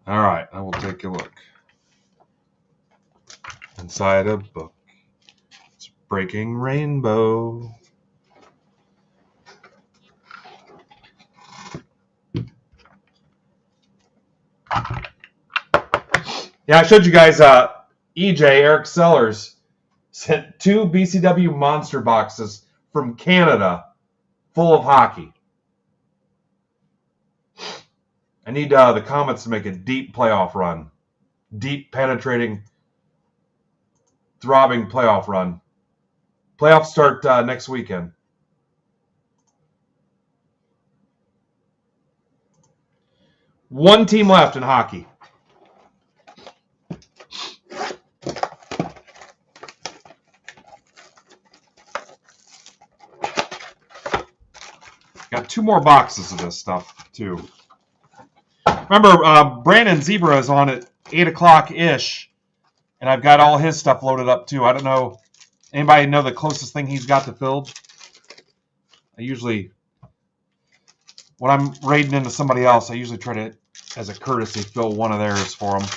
Speaker 1: All right, I will take a look. Inside a book. It's Breaking Rainbow. Yeah, I showed you guys EJ, Eric Sellers, sent 2 BCW monster boxes from Canada full of hockey. I need the Comets to make a deep playoff run. Deep, penetrating, throbbing playoff run. Playoffs start next weekend. One team left in hockey. Got 2 more boxes of this stuff, too. Remember, Brandon Zebra is on at 8 o'clock-ish, and I've got all his stuff loaded up, too. I don't know. Anybody know the closest thing he's got to filled? I usually, when I'm raiding into somebody else, I usually try to, as a courtesy, fill one of theirs for them.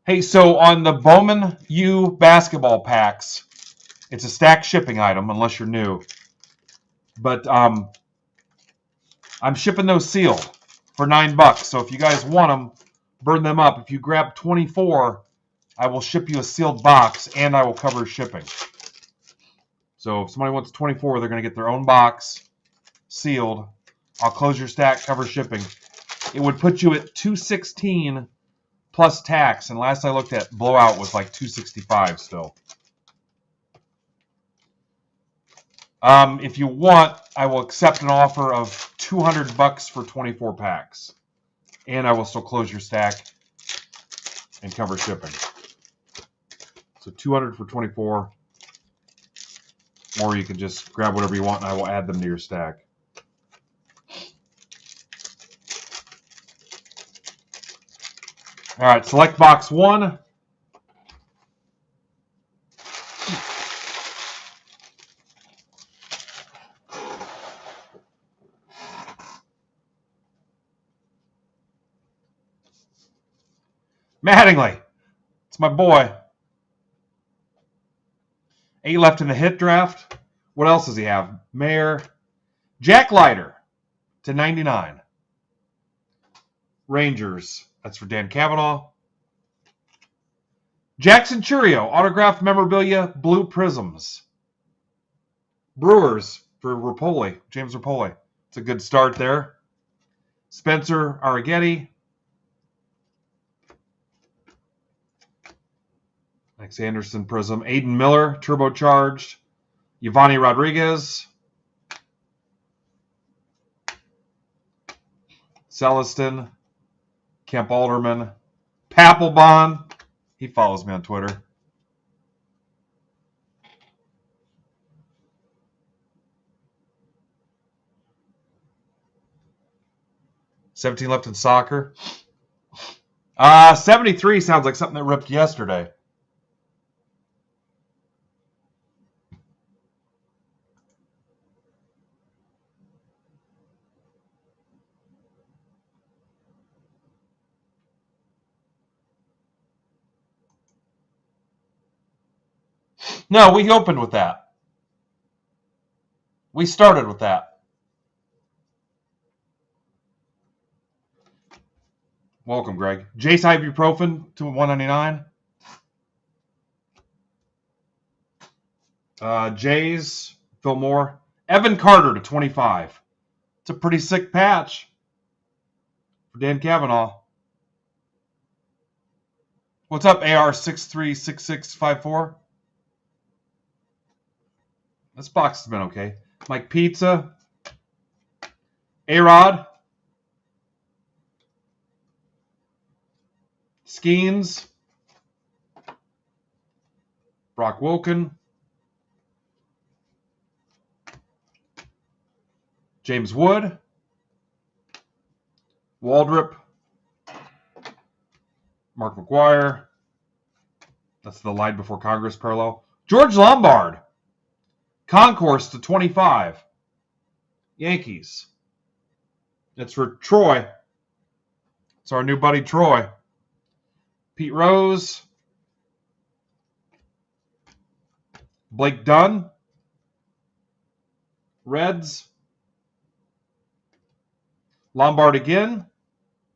Speaker 1: Hey, so on the Bowman U basketball packs, it's a stacked shipping item unless you're new. But I'm shipping those sealed for $9. So if you guys want them, burn them up. If you grab 24, I will ship you a sealed box and I will cover shipping. So if somebody wants 24, they're going to get their own box sealed. I'll close your stack, cover shipping. It would put you at $216 plus tax, and last I looked at, blowout was like $265 still. If you want, I will accept an offer of $200 for 24 packs, and I will still close your stack and cover shipping. So $200 for 24, or you can just grab whatever you want, and I will add them to your stack. All right, select box 1. Mattingly, it's my boy. 8 left in the hit draft. What else does he have? Mayor. Jack Leiter to 99. Rangers. That's for Dan Cavanaugh. Jackson Churio, autographed memorabilia, blue prisms. Brewers for Rapoli, James Rapoli. It's a good start there. Spencer Arrighetti. Max Anderson prism. Aiden Miller, turbocharged. Yvonne Rodriguez. Celestin. Kemp Alderman. Papelbon. He follows me on Twitter. $17 left in soccer. 73 sounds like something that ripped yesterday. No, we opened with that. We started with that. Welcome, Greg. Jace Ibuprofen to 199. Jays, Phil Moore. Evan Carter to 25. It's a pretty sick patch for Dan Cavanaugh. What's up, AR636654? This box has been okay. Mike Pizza. A-Rod. Skeens. Brock Wilken. James Wood. Waldrop. Mark McGuire. That's the Lied Before Congress parallel. George Lombard. Concourse to 25. Yankees. It's for Troy. It's our new buddy Troy. Pete Rose. Blake Dunn. Reds. Lombard again.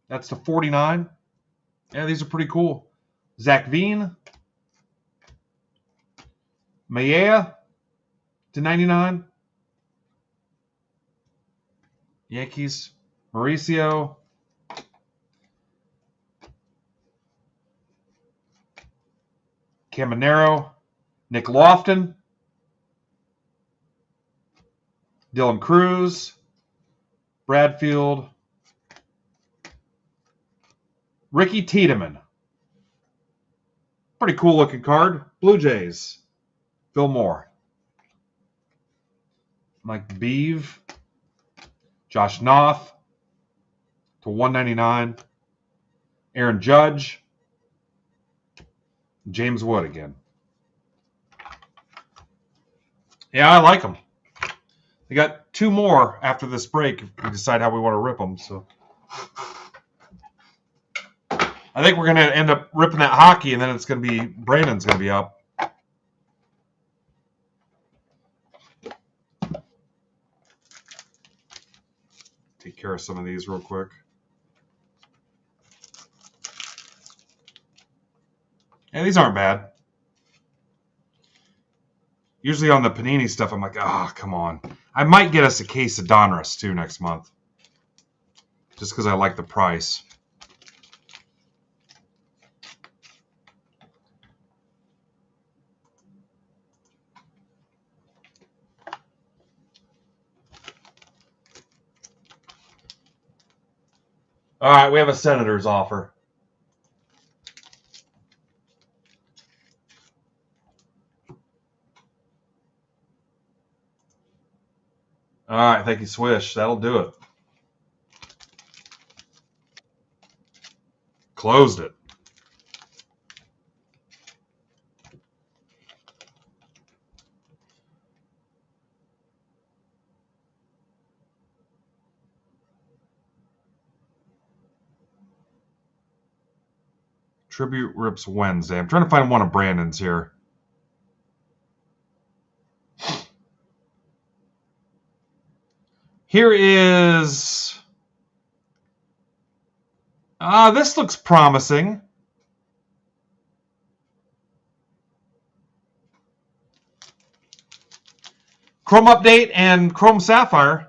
Speaker 1: That's to 49. Yeah, these are pretty cool. Zach Veen. Maya to 99. Yankees. Mauricio. Caminero, Nick Lofton, Dylan Cruz, Bradfield, Ricky Tiedemann. Pretty cool looking card. Blue Jays, Phil Moore. Mike Beeve, Josh Noth to 199. Aaron Judge, James Wood again. Yeah, I like them. We got 2 more after this break if we decide how we want to rip them. So I think we're going to end up ripping that hockey, and then it's going to be Brandon's going to be up. Take care of some of these real quick. Yeah, these aren't bad. Usually on the Panini stuff, I'm like, oh, come on. I might get us a case of Donruss, too, next month. Just because I like the price. All right, we have a Senators offer. All right, thank you, Swish. That'll do it. Closed it. Tribute Rips Wednesday. I'm trying to find one of Brandon's here. Here is... this looks promising. Chrome Update and Chrome Sapphire.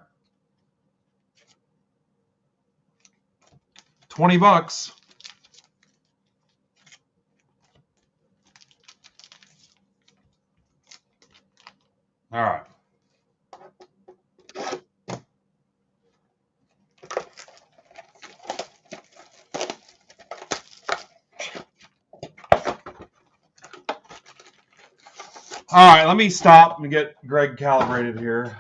Speaker 1: $20. All right. All right, let me stop and get Greg calibrated here.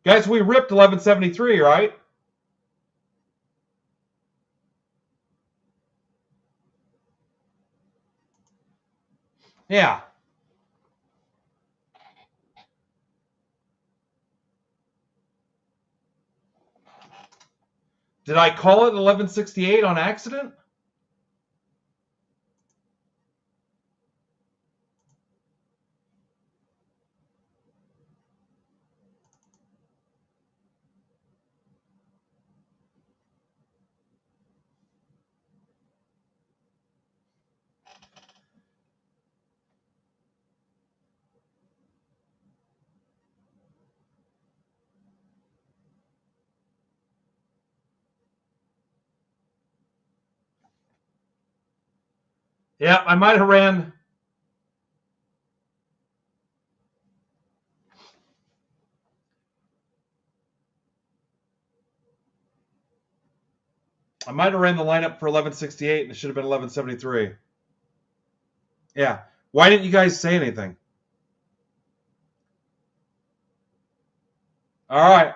Speaker 1: Guys, we ripped 1173, right? Yeah. Did I call it 1168 on accident? Yeah, I might have ran... I might have ran the lineup for 1168 and it should have been 1173. Yeah. Why didn't you guys say anything? All right.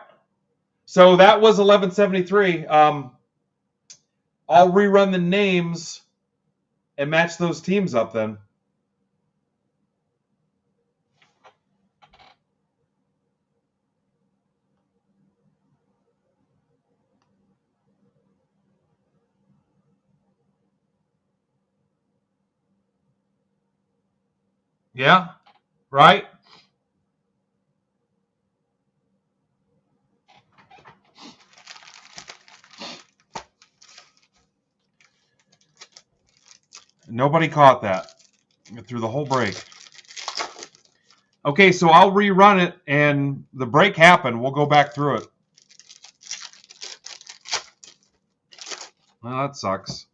Speaker 1: So that was 1173. I'll rerun the names and match those teams up then. Yeah, right? Nobody caught that through the whole break. Okay, so I'll rerun it, and the break happened. We'll go back through it. Well, that sucks.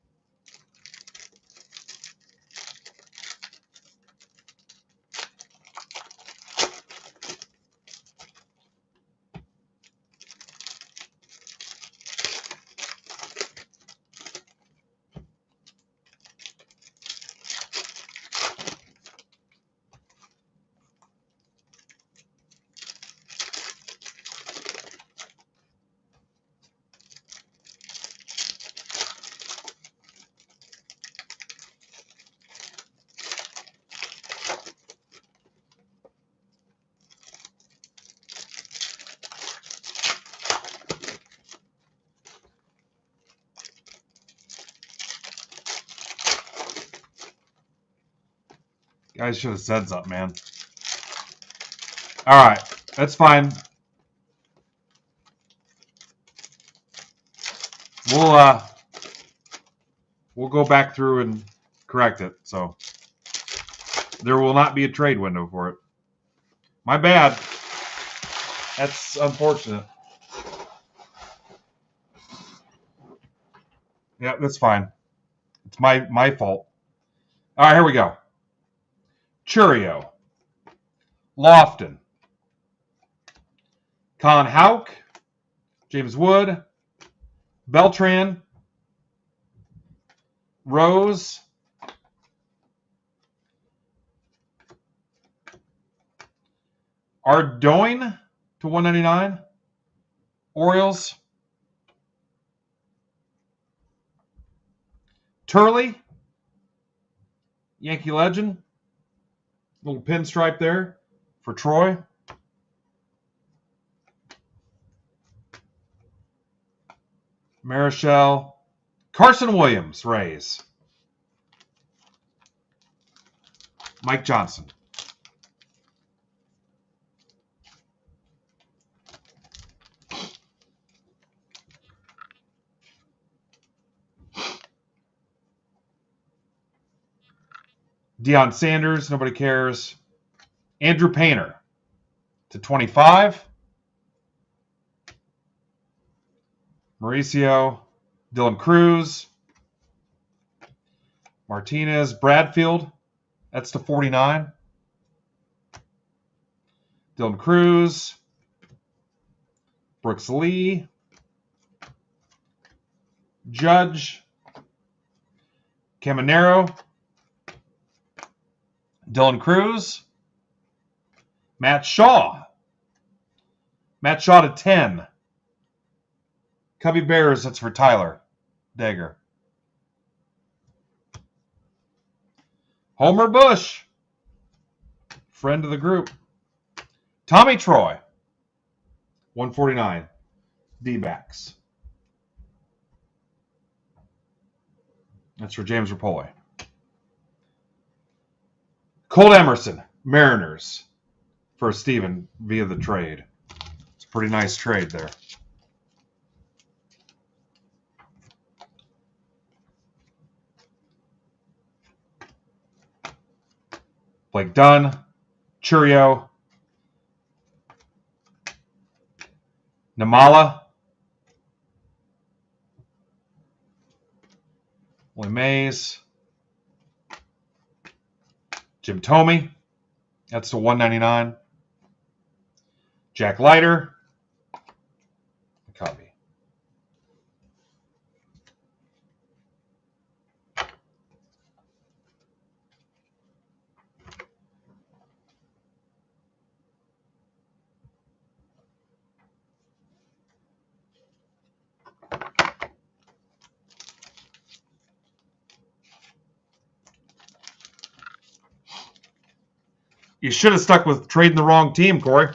Speaker 1: Guys should have said something, man. All right, that's fine. We'll go back through and correct it. So there will not be a trade window for it. My bad. That's unfortunate. Yeah, that's fine. It's my fault. All right, here we go. Churio, Lofton, Colin Houck, James Wood, Beltran, Rose, Ardoin to 199, Orioles, Turley, Yankee legend, little pinstripe there for Troy. Marichal, Carson Williams, Rays, Mike Johnson. Deion Sanders, nobody cares. Andrew Painter to 25. Mauricio, Dylan Cruz, Martinez, Bradfield, that's to 49. Dylan Cruz, Brooks Lee, Judge, Caminero, Dylan Cruz, Matt Shaw. Matt Shaw to 10. Cubby Bears, that's for Tyler Dagger. Homer Bush, friend of the group. Tommy Troy, 149. D-backs. That's for James Rapoli. Colt Emerson, Mariners, for Steven via the trade. It's a pretty nice trade there. Blake Dunn, Churio, Namala, Willie Mays, Jim Thome, that's to 199. Jack Leiter, copy. You should have stuck with trading the wrong team, Corey.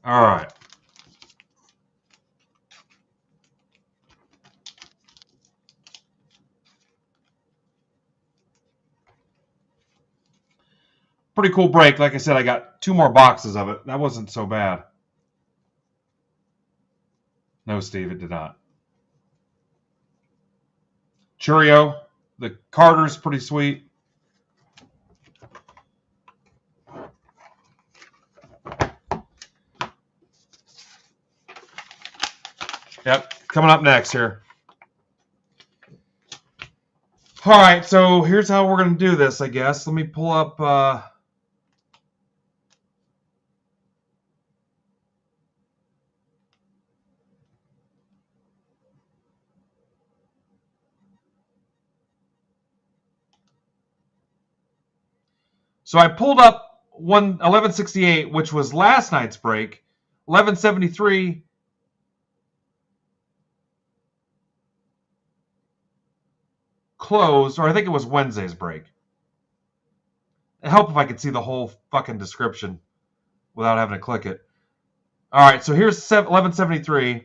Speaker 1: All right. pretty cool break. Like I said, I got 2 more boxes of it. That wasn't so bad. No, Steve, it did not. Churio, the Carter's pretty sweet. Yep, coming up next here. All right, so here's how we're going to do this, I guess. Let me pull up... So I pulled up 1168, which was last night's break. 1173 closed, or I think it was Wednesday's break. It'd help if I could see the whole fucking description without having to click it. All right, so here's 1173.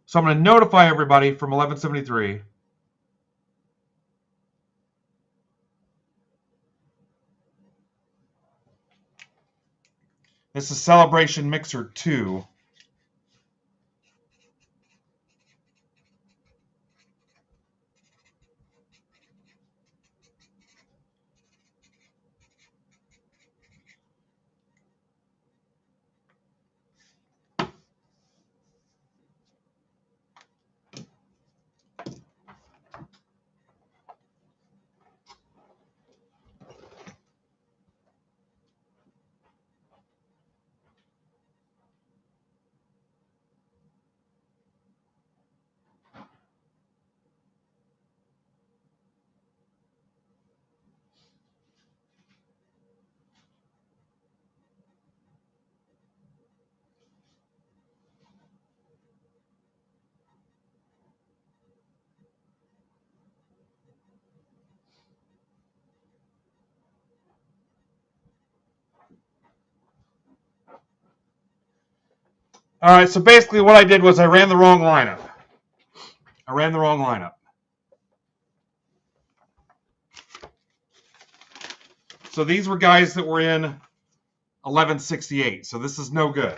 Speaker 1: So I'm going to notify everybody from 1173. This is Celebration Mixer 2. All right, so basically what I did was I ran the wrong lineup. So these were guys that were in 1168. So this is no good.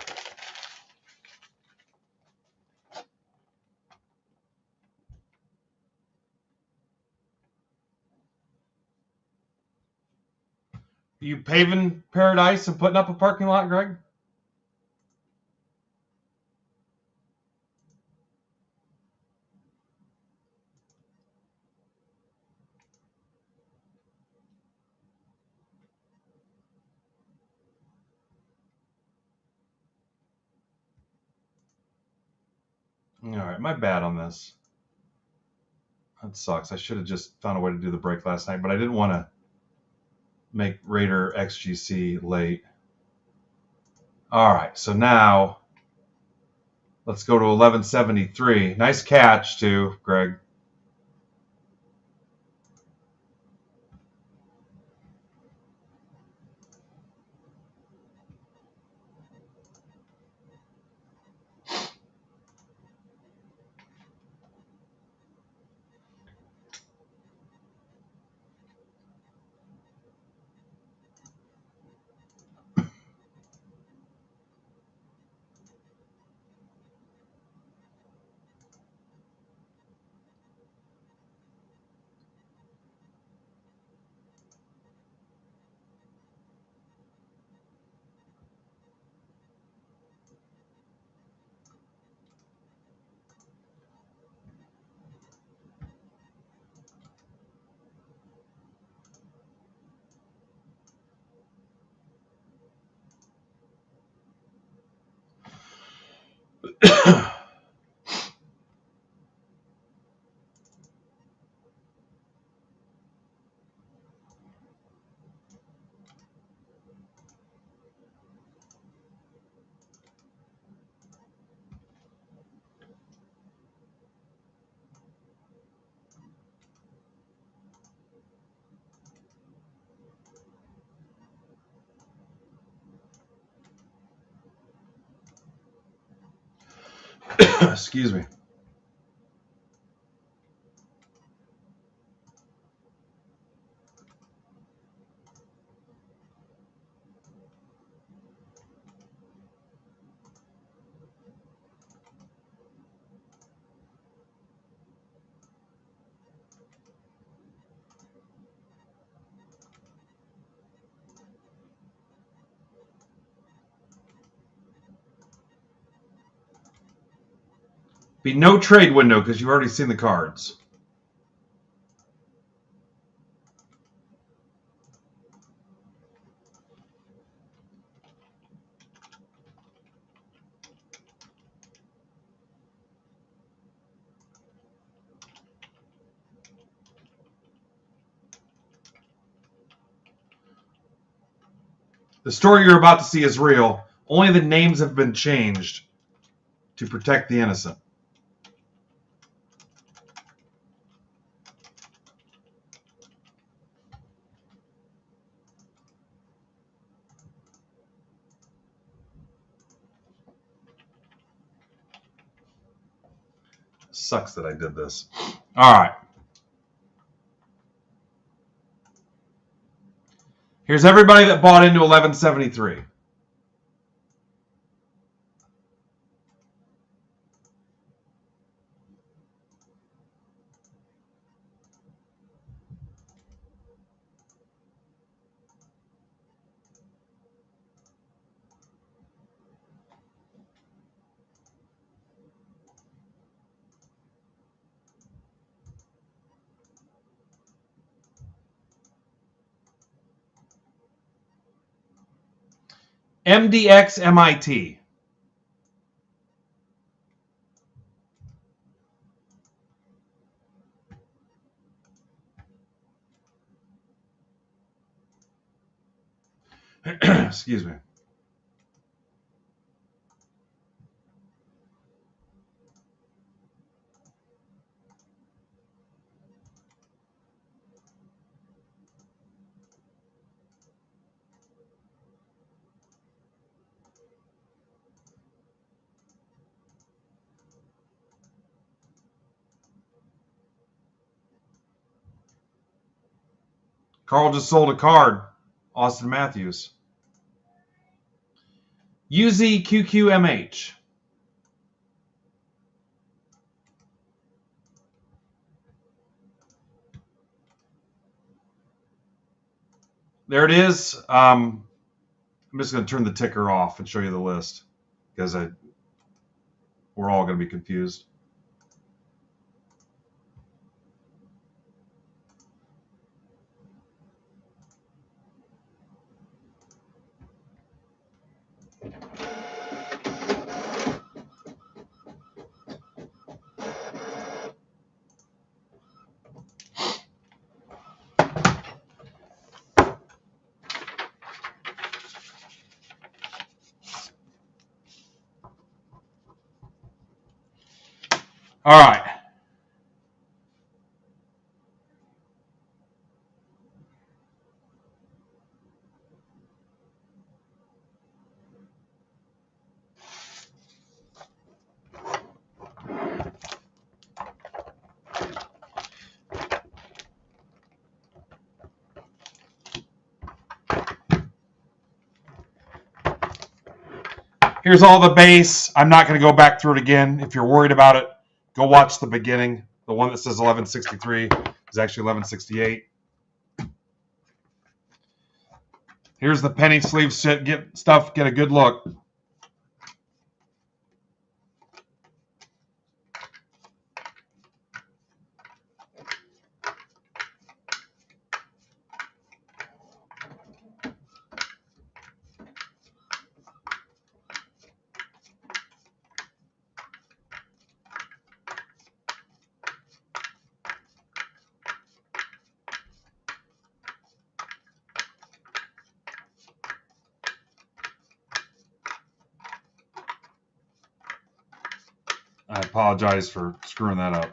Speaker 1: You paving paradise and putting up a parking lot, Greg? All right, my bad on this. That sucks. I should have just found a way to do the break last night, but I didn't want to make Raider XGC late. All right, so now let's go to 1173. Nice catch, too, Greg. Excuse me. Be no trade window because you've already seen the cards. The story you're about to see is real. Only the names have been changed to protect the innocent. Sucks that I did this. All right. Here's everybody that bought into 1173. MDX MIT. Excuse me. Carl just sold a card. Austin Matthews. UZQQMH. There it is. I'm just going to turn the ticker off and show you the list because we're all going to be confused. All right. Here's all the base. I'm not going to go back through it again. If you're worried about it, go watch the beginning. The one that says 1163 is actually 1168. Here's the penny sleeve shit. Get a good look. I apologize for screwing that up.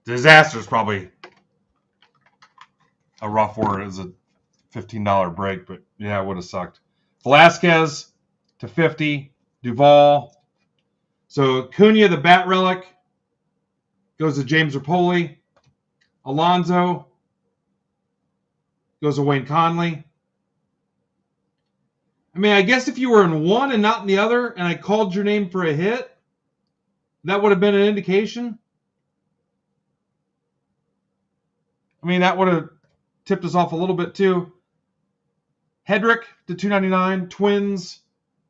Speaker 1: Disaster is probably a rough word. It was a $15 break, but yeah, it would have sucked. Velasquez to 50. Duvall. So Cunha, the bat relic, goes to James Rapoli. Alonso goes to Wayne Conley. I mean, I guess if you were in one and not in the other, and I called your name for a hit, that would have been an indication. I mean, that would have tipped us off a little bit too. Hedrick to 299. Twins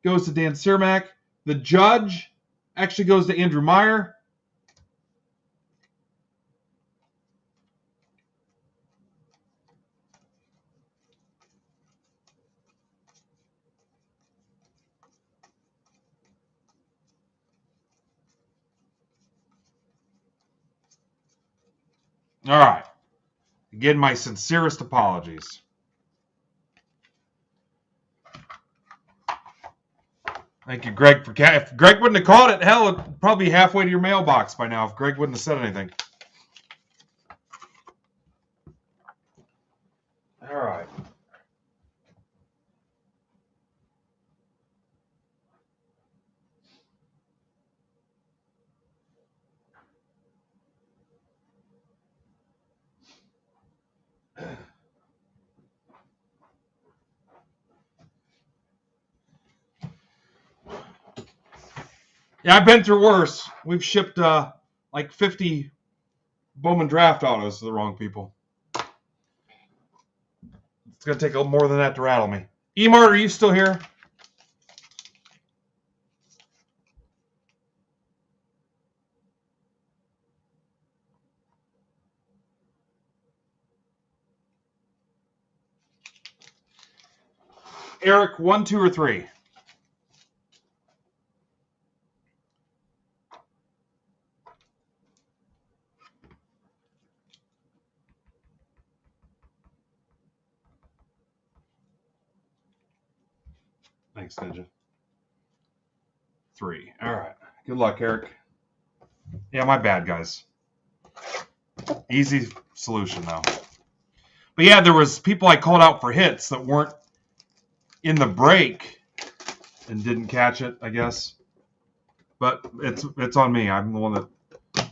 Speaker 1: goes to Dan Cermak. The Judge actually goes to Andrew Meyer. All right. Again, my sincerest apologies. Thank you, Greg. If Greg wouldn't have caught it, hell, it'd probably be halfway to your mailbox by now if Greg wouldn't have said anything. All right. Yeah, I've been through worse. We've shipped like 50 Bowman draft autos to the wrong people. It's going to take a little more than that to rattle me. Emart, are you still here? Eric, 1, 2, or 3? Thanks, Ninja. 3. All right. Good luck, Eric. Yeah, my bad, guys. Easy solution, though. But yeah, there was people I called out for hits that weren't in the break and didn't catch it, I guess. But it's on me. I'm the one that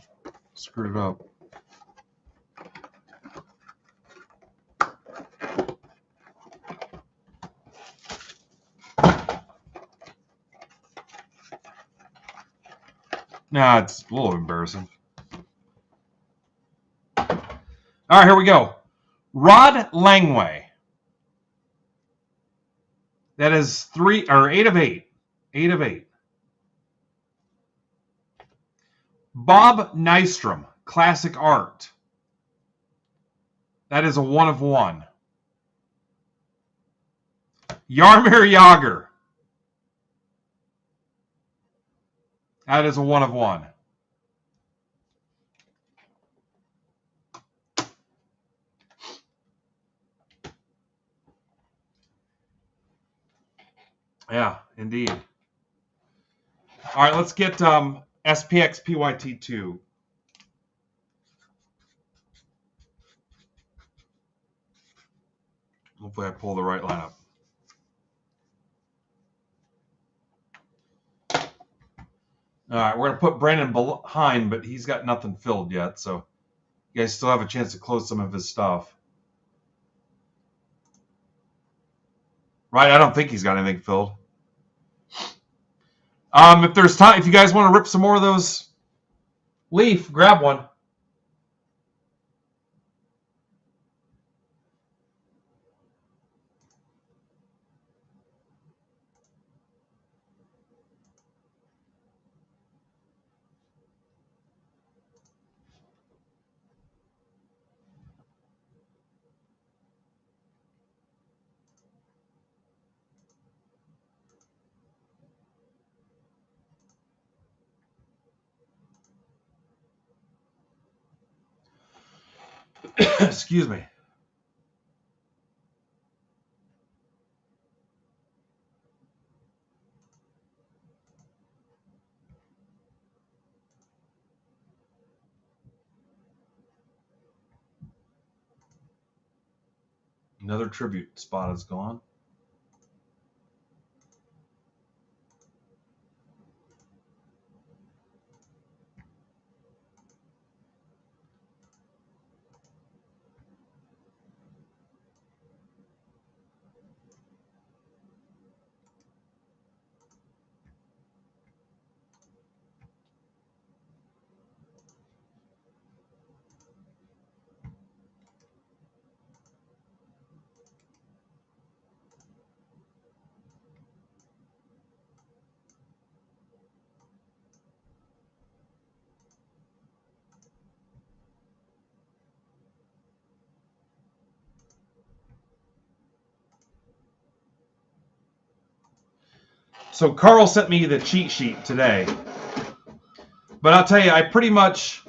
Speaker 1: screwed it up. Nah, it's a little embarrassing. All right, here we go. Rod Langway. That is 8 of 8. 8 of 8. Bob Nystrom, classic art. That is a 1 of 1. Jaromir Jagr. That is a 1 of 1. Yeah, indeed. All right, let's get SPX PYT2. Hopefully I pull the right lineup. All right, we're going to put Brandon behind, but he's got nothing filled yet, so you guys still have a chance to close some of his stuff. Right, I don't think he's got anything filled. If there's time, if you guys want to rip some more of those Leaf, grab one. Excuse me. Another tribute spot is gone. So Carl sent me the cheat sheet today. But I'll tell you, I pretty much,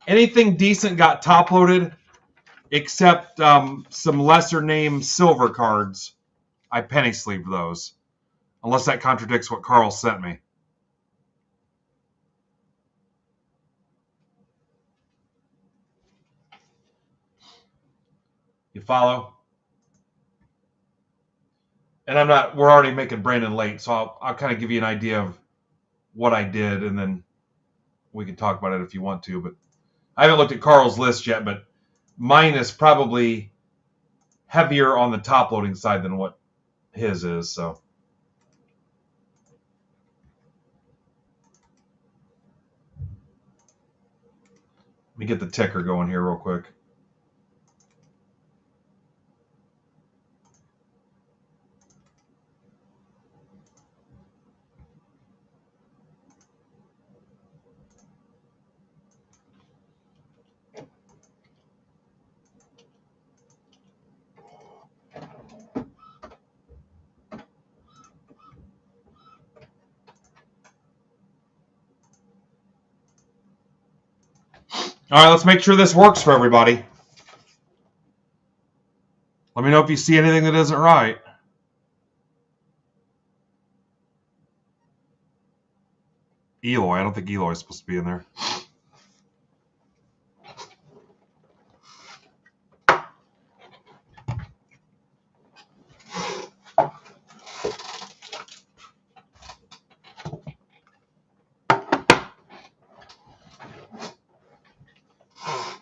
Speaker 1: anything decent got top loaded except some lesser name silver cards. I penny sleeved those. Unless that contradicts what Carl sent me. You follow? And we're already making Brandon late, so I'll kind of give you an idea of what I did, and then we can talk about it if you want to. But I haven't looked at Carl's list yet, but mine is probably heavier on the top loading side than what his is. So let me get the ticker going here real quick. All right, let's make sure this works for everybody. Let me know if you see anything that isn't right. Eloy, I don't think Eloy is supposed to be in there.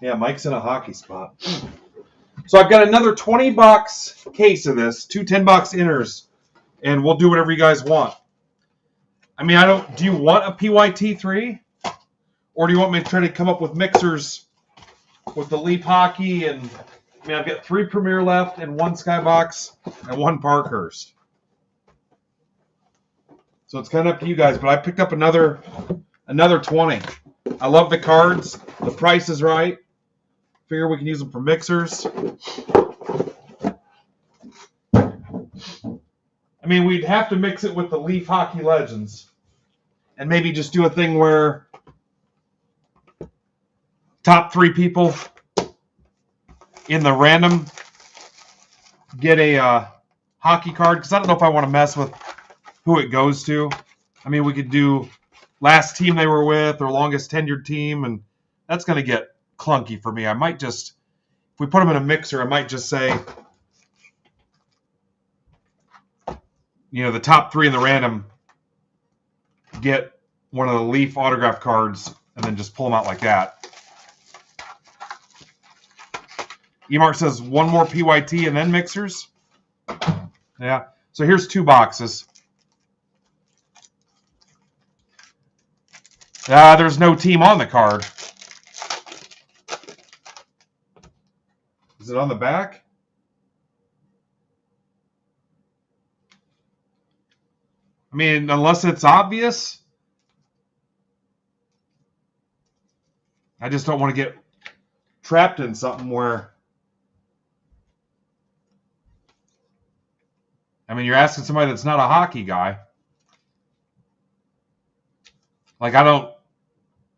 Speaker 1: Yeah, Mike's in a hockey spot. So I've got another 20-box case of this, two 10-box inners, and we'll do whatever you guys want. I mean, do you want a PYT3? Or do you want me to try to come up with mixers with the Leaf Hockey? And I mean, I've got 3 Premier left and 1 Skybox and 1 Parkhurst. So it's kind of up to you guys, but I picked up another 20. I love the cards. The price is right. Figure we can use them for mixers. I mean, we'd have to mix it with the Leaf Hockey Legends. And maybe just do a thing where top 3 people in the random get a hockey card. Because I don't know if I want to mess with who it goes to. I mean, we could do last team they were with or longest tenured team. And that's going to get clunky for me. I might just, if we put them in a mixer, I might just say, the top 3 in the random get one of the Leaf autograph cards and then just pull them out like that. Emark says 1 more PYT and then mixers. Yeah. So here's 2 boxes. There's no team on the card. Is it on the back? I mean, unless it's obvious. I just don't want to get trapped in something where, I mean, you're asking somebody that's not a hockey guy. Like,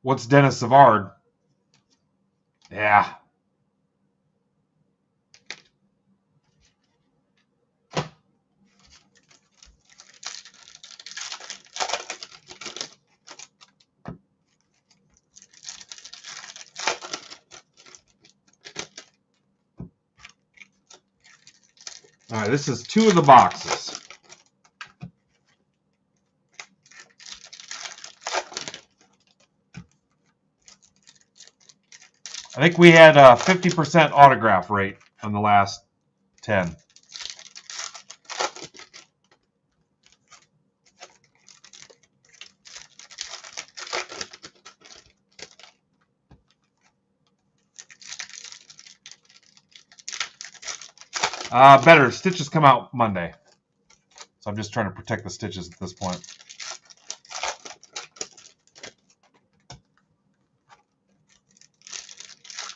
Speaker 1: what's Dennis Savard? Yeah. All right, this is 2 of the boxes. I think we had a 50% autograph rate on the last 10. Better. Stitches come out Monday. So I'm just trying to protect the stitches at this point.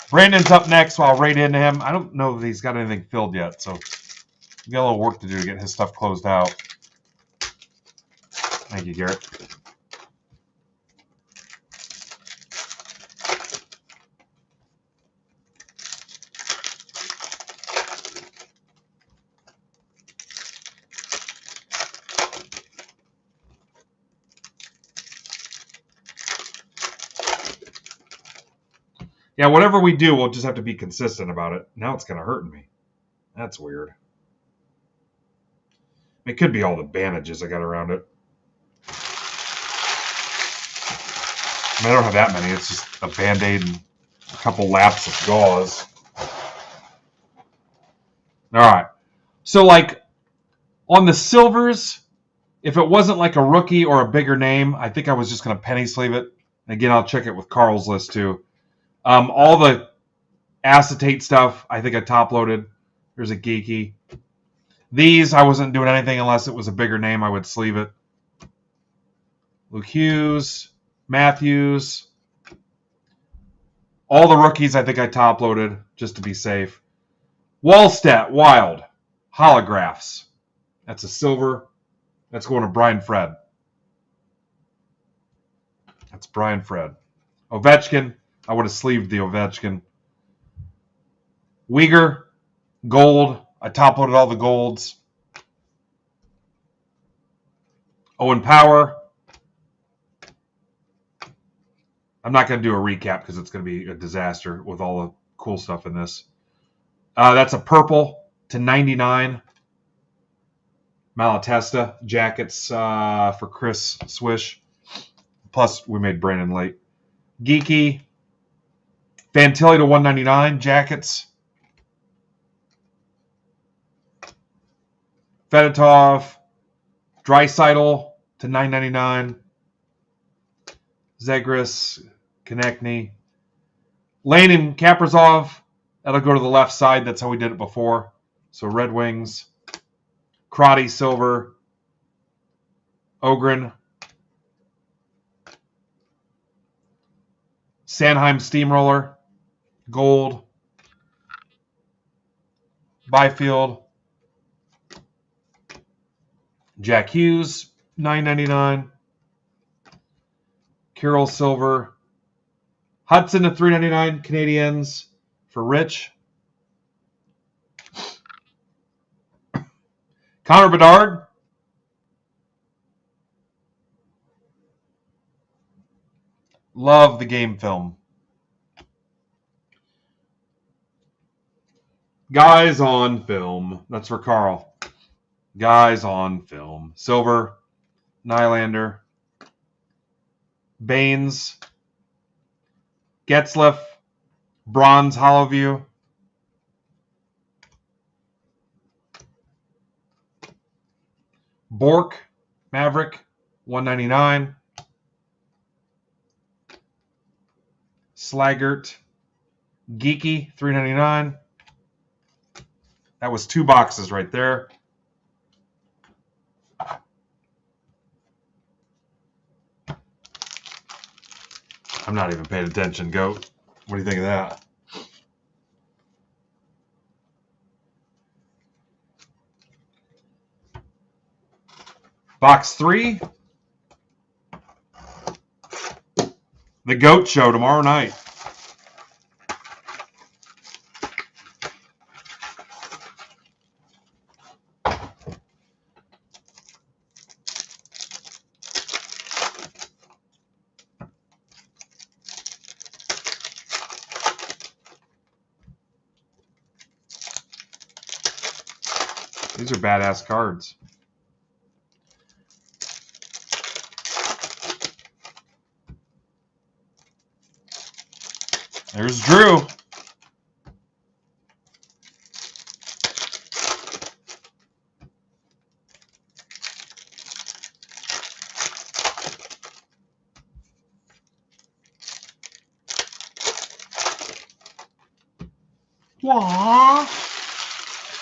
Speaker 1: Brandon's up next, so I'll rate into him. I don't know if he's got anything filled yet, so we got a little work to do to get his stuff closed out. Thank you, Garrett. Yeah, whatever we do, we'll just have to be consistent about it. Now it's kind of hurting me. That's weird. It could be all the bandages I got around it. I don't have that many. It's just a Band-Aid and a couple laps of gauze. All right. So, like, on the silvers, if it wasn't like a rookie or a bigger name, I think I was just going to penny sleeve it. Again, I'll check it with Carl's list, too. All the acetate stuff, I think I top-loaded. There's a geeky. These, I wasn't doing anything unless it was a bigger name. I would sleeve it. Luke Hughes, Matthews. All the rookies, I think I top-loaded just to be safe. Wallstat, Wild. Holographs. That's a silver. That's going to Brian Fred. That's Brian Fred. Ovechkin. I would have sleeved the Ovechkin. Uyghur. Gold. I top-loaded all the golds. Owen Power. I'm not going to do a recap because it's going to be a disaster with all the cool stuff in this. That's a purple to 99. Malatesta jackets for Chris Swish. Plus, we made Brandon late. Geeky. Fantilli to 199 jackets. Fedotov. Draisaitl to 999. Zegras. Konechny. Lane and Kaprizov. That'll go to the left side. That's how we did it before. So Red Wings. Crotty silver. Ogren. Sanheim Steamroller. Gold. Byfield. Jack Hughes. $9.99. Carroll silver. Hudson to $3.99. Canadiens for Rich. Connor Bedard. Love the game film. Guys on film. That's for Carl. Guys on film. Silver. Nylander. Baines. Getzlaf. Bronze Hollowview. Bork. Maverick. $1.99. Slaggert. Geeky. $3.99. That was 2 boxes right there. I'm not even paying attention, Goat. What do you think of that? Box 3. The Goat Show tomorrow night. These are badass cards. There's Drew. Wah.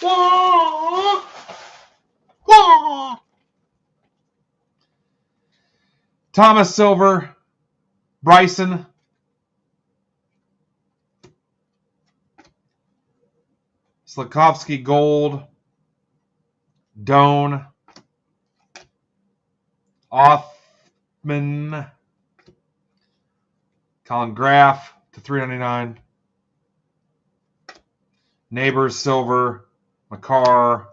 Speaker 1: Wah. Wah. Thomas Silver, Bryson, Slavkovsky Gold, Doan, Othman, Colin Graff to $3.99, Neighbors Silver, McCarr,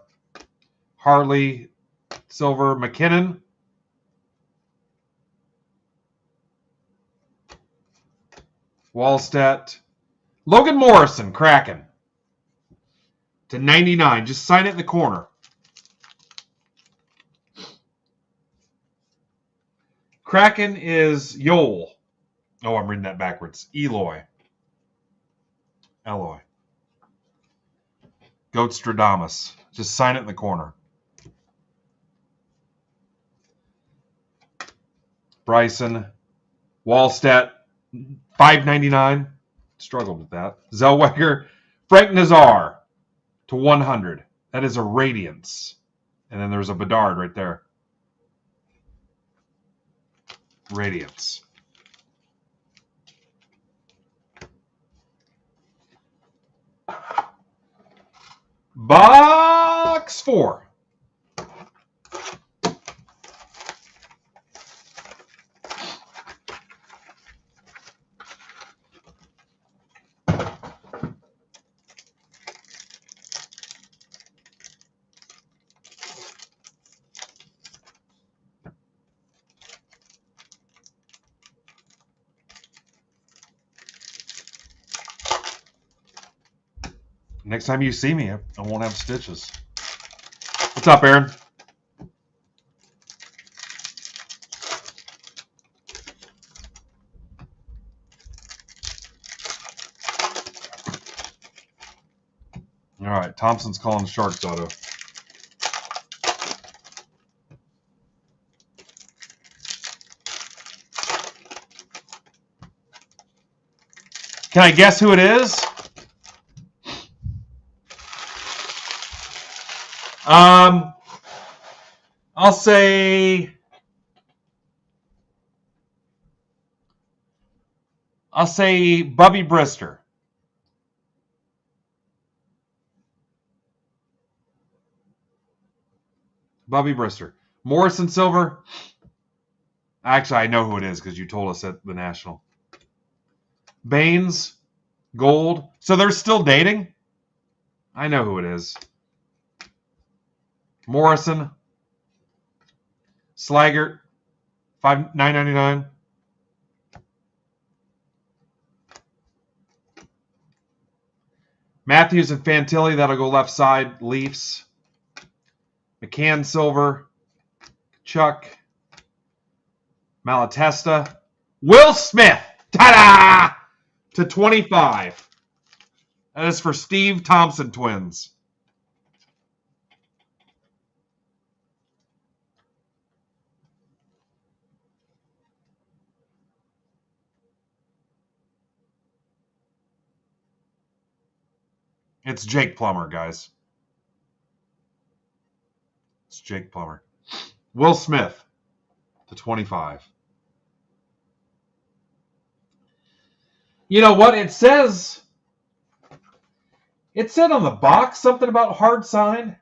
Speaker 1: Harley Silver, McKinnon, Wallstedt, Logan Morrison, Kraken to $99. Just sign it in the corner. Kraken is Yol. Oh, I'm reading that backwards. Eloy. Goatstradamus. Just sign it in the corner. Bryson. Wallstedt. $5.99. Struggled with that. Zellweger. Frank Nazar to 100. That is a Radiance. And then there's a Bedard right there. Radiance. Box 4. Next time you see me, I won't have stitches. What's up, Aaron? All right, Thompson's calling the Sharks auto. Can I guess who it is? I'll say Bubby Brister. Bubby Brister. Morrison Silver. Actually, I know who it is because you told us at the National. Baines Gold. So they're still dating? I know who it is. Morrison. Slaggert. $9.99. Matthews and Fantilli. That'll go left side. Leafs. McCann Silver. Chuck. Malatesta. Will Smith. Ta-da! To 25. That is for Steve Thompson Twins. It's Jake Plummer, guys. It's Jake Plummer. Will Smith to 25. You know what? It said on the box something about hard signed.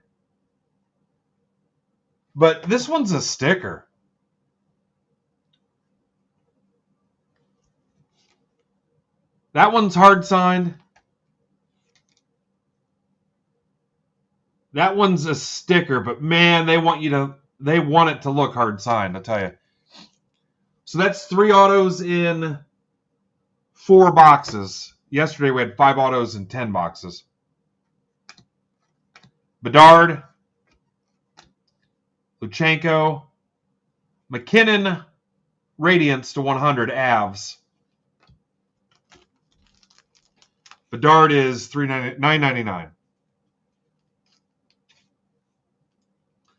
Speaker 1: But this one's a sticker. That one's hard signed. That one's a sticker, but man, they want it to look hard signed, I'll tell you. So that's 3 autos in 4 boxes. Yesterday we had 5 autos in 10 boxes. Bedard, Luchenko. McKinnon, Radiance to 100, Avs. Bedard is $9.99.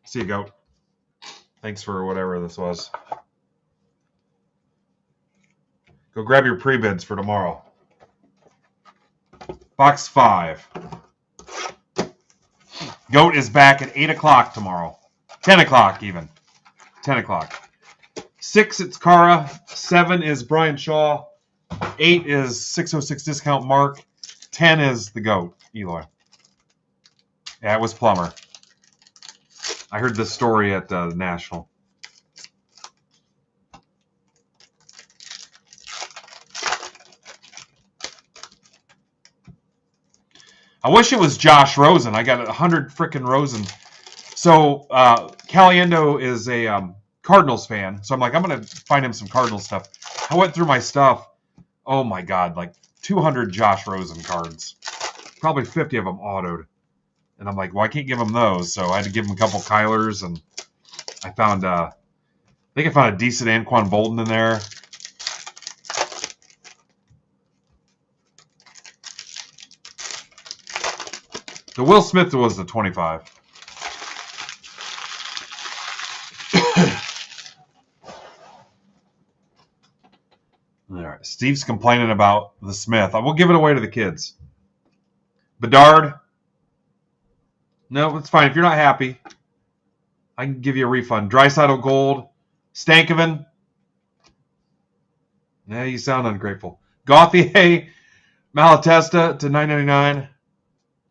Speaker 1: See you, Goat. Thanks for whatever this was. Go grab your pre-bids for tomorrow. Box 5. Goat is back at 8 o'clock tomorrow. 10 o'clock even. 10 o'clock. 6, it's Kara. 7 is Brian Shaw. 8 is 606 Discount Mark. 10 is the Goat, Eloy. Yeah, it was Plummer. I heard this story at the National. I wish it was Josh Rosen. I got 100 frickin' Rosen. So Caliendo is a Cardinals fan. So I'm like, I'm going to find him some Cardinals stuff. I went through my stuff. Oh, my God. Like 200 Josh Rosen cards. Probably 50 of them autoed. And I'm like, well, I can't give him those. So I had to give him a couple Kylers. And I found, I think I found a decent Anquan Bolden in there. The Will Smith was the 25. All right. Steve's complaining about the Smith. I will give it away to the kids. Bedard. No, it's fine. If you're not happy, I can give you a refund. Draisaitl Gold. Stankoven. Yeah, you sound ungrateful. Gauthier. Malatesta to $9.99.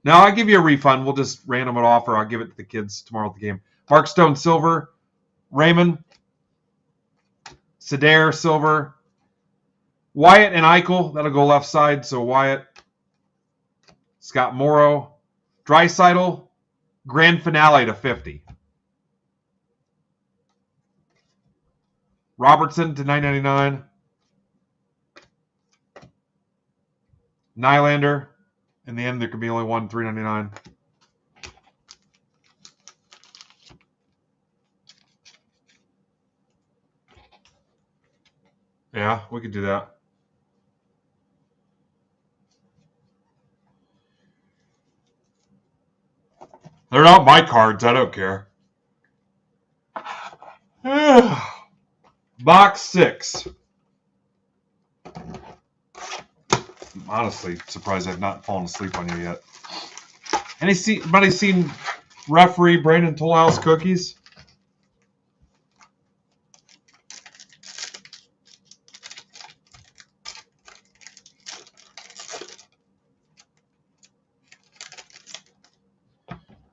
Speaker 1: No, I'll give you a refund. We'll just random it off, or I'll give it to the kids tomorrow at the game. Mark Stone Silver. Raymond. Sedair Silver. Wyatt and Eichel. That'll go left side, so Wyatt. Scott Morrow. Draisaitl. Grand Finale to 50. Robertson to $9.99. Nylander. In the end, there could be only one, $3.99. Yeah, we could do that. They're not my cards. I don't care. Box 6. I'm honestly surprised I've not fallen asleep on you yet. Anybody seen referee Brandon Tollhouse cookies?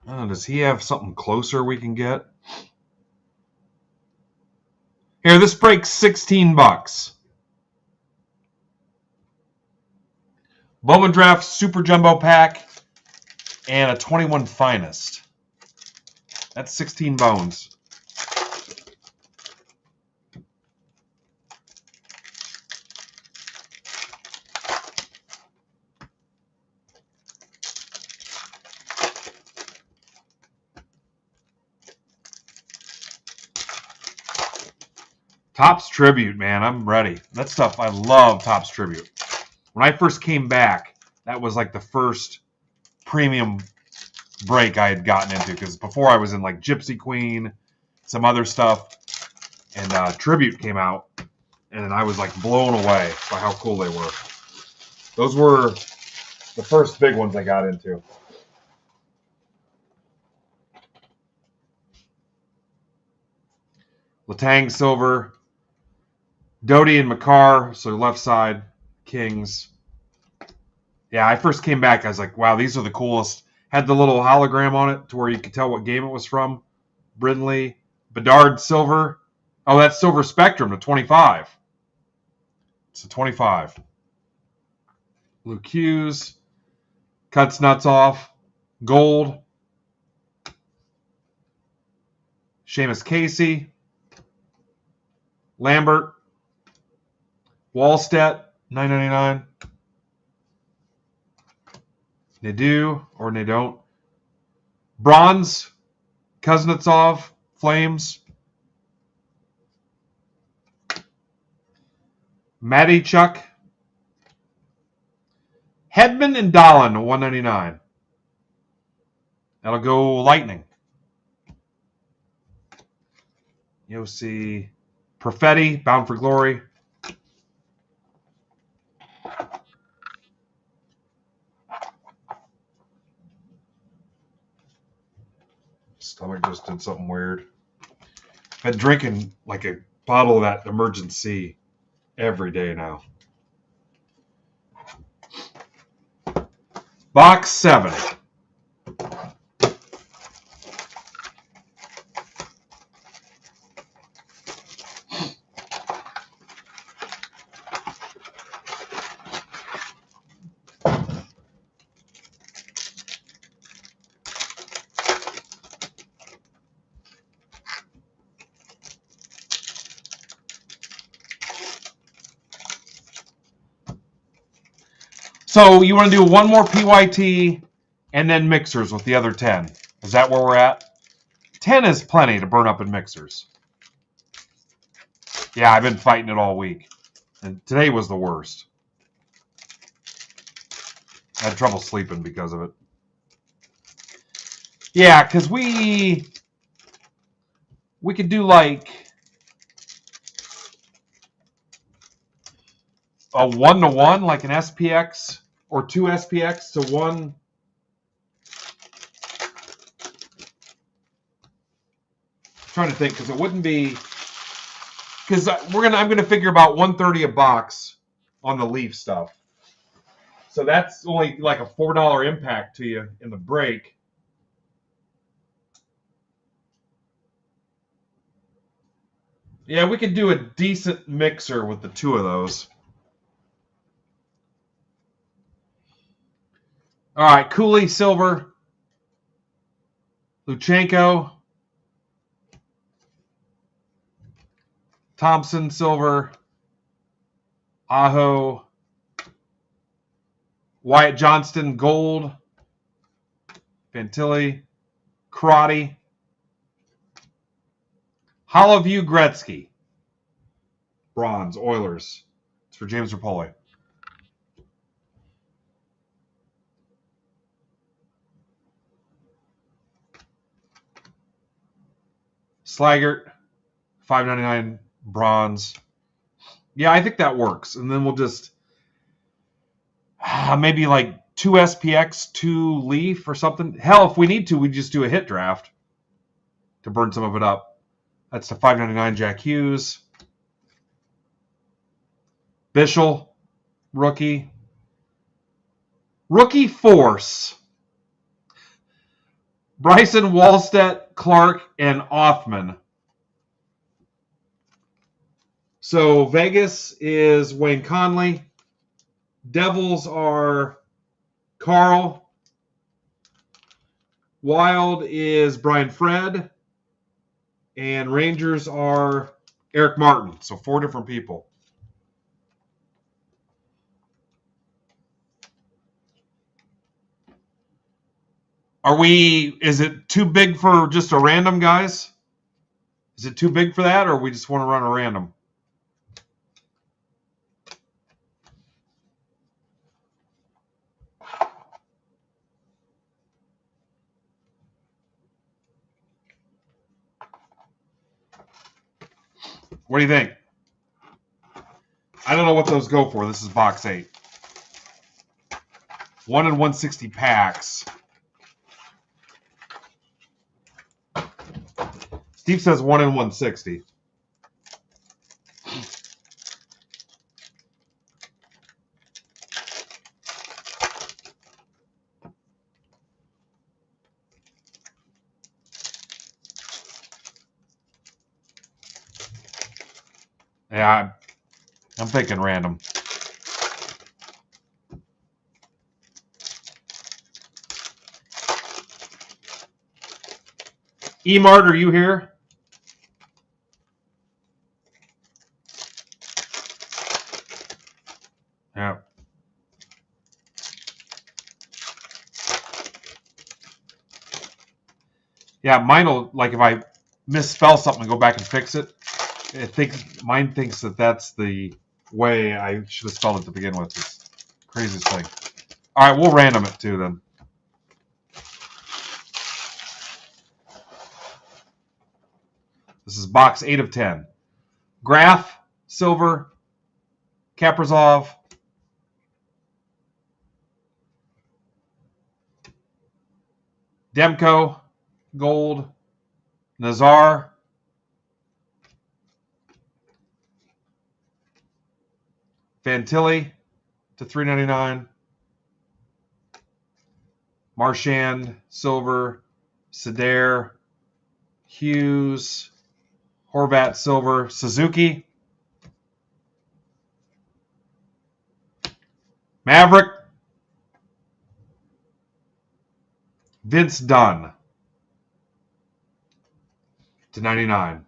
Speaker 1: Oh, does he have something closer we can get? Here, this breaks $16. Bowman Draft Super Jumbo Pack and a 21 Finest. That's 16 bones. Topps Tribute, man, I'm ready. That stuff, I love Topps Tribute. When I first came back, that was like the first premium break I had gotten into, because before I was in like Gypsy Queen, some other stuff, and Tribute came out, and I was like blown away by how cool they were. Those were the first big ones I got into. Letang Silver, Doty and Makar, so left side, Kings. Yeah, I first came back, I was like, wow, these are the coolest. Had the little hologram on it to where you could tell what game it was from. Brindley, Bedard Silver. Oh, that's Silver Spectrum to 25. It's a 25. Luke Hughes. Cuts nuts off. Gold. Seamus Casey. Lambert. Wallstedt, $9.99. Nadeau or Nadont. Bronze, Kuznetsov, Flames. Matty Chuck. Hedman and Dolan, 199. That'll go Lightning. You'll see Perfetti, Bound for Glory. Stomach just did something weird. Been drinking like a bottle of that Emergency every day now. Box 7. So you want to do one more PYT and then mixers with the other 10. Is that where we're at? 10 is plenty to burn up in mixers. Yeah, I've been fighting it all week. And today was the worst. I had trouble sleeping because of it. Yeah, because we could do like a 1-to-1, like an SPX or 2 SPX to 1. I'm trying to think, because it wouldn't be, because I'm gonna figure about 130 a box on the Leaf stuff. So that's only like a $4 impact to you in the break. Yeah, we could do a decent mixer with the 2 of those. All right, Cooley, silver. Luchenko. Thompson, silver. Aho. Wyatt Johnston, gold. Fantilli. Karate. Hollowview, Gretzky. Bronze, Oilers. It's for James Rapoli. Slaggert, $5.99 bronze. Yeah, I think that works. And then we'll just maybe like 2 SPX, 2 Leaf or something. Hell, if we need to, we just do a hit draft to burn some of it up. That's the $5.99 Jack Hughes. Bischel, rookie. Rookie Force. Bryson, Wallstedt, Clark, and Othman. So Vegas is Wayne Conley. Devils are Carl. Wild is Brian Fred. And Rangers are Eric Martin. So 4 different people. Is it too big for just a random, guys? Is it too big for that, or we just want to run a random? What do you think? I don't know what those go for. This is box 8. 1 in 160 packs. Steve says 1 in 160. Yeah, I'm thinking random. E-Mart, are you here? Yeah. Yeah, mine will, like if I misspell something and go back and fix it. Mine thinks that that's the way I should have spelled it to begin with. It's the craziest thing. All right, we'll random it too then. This is box 8 of 10. Graph, silver, Kaprizov, Demko, gold, Nazar, Fantilli to $3.99, Marchand, silver, Sedair, Hughes, Horvat, silver, Suzuki, Maverick, Vince Dunn to 99.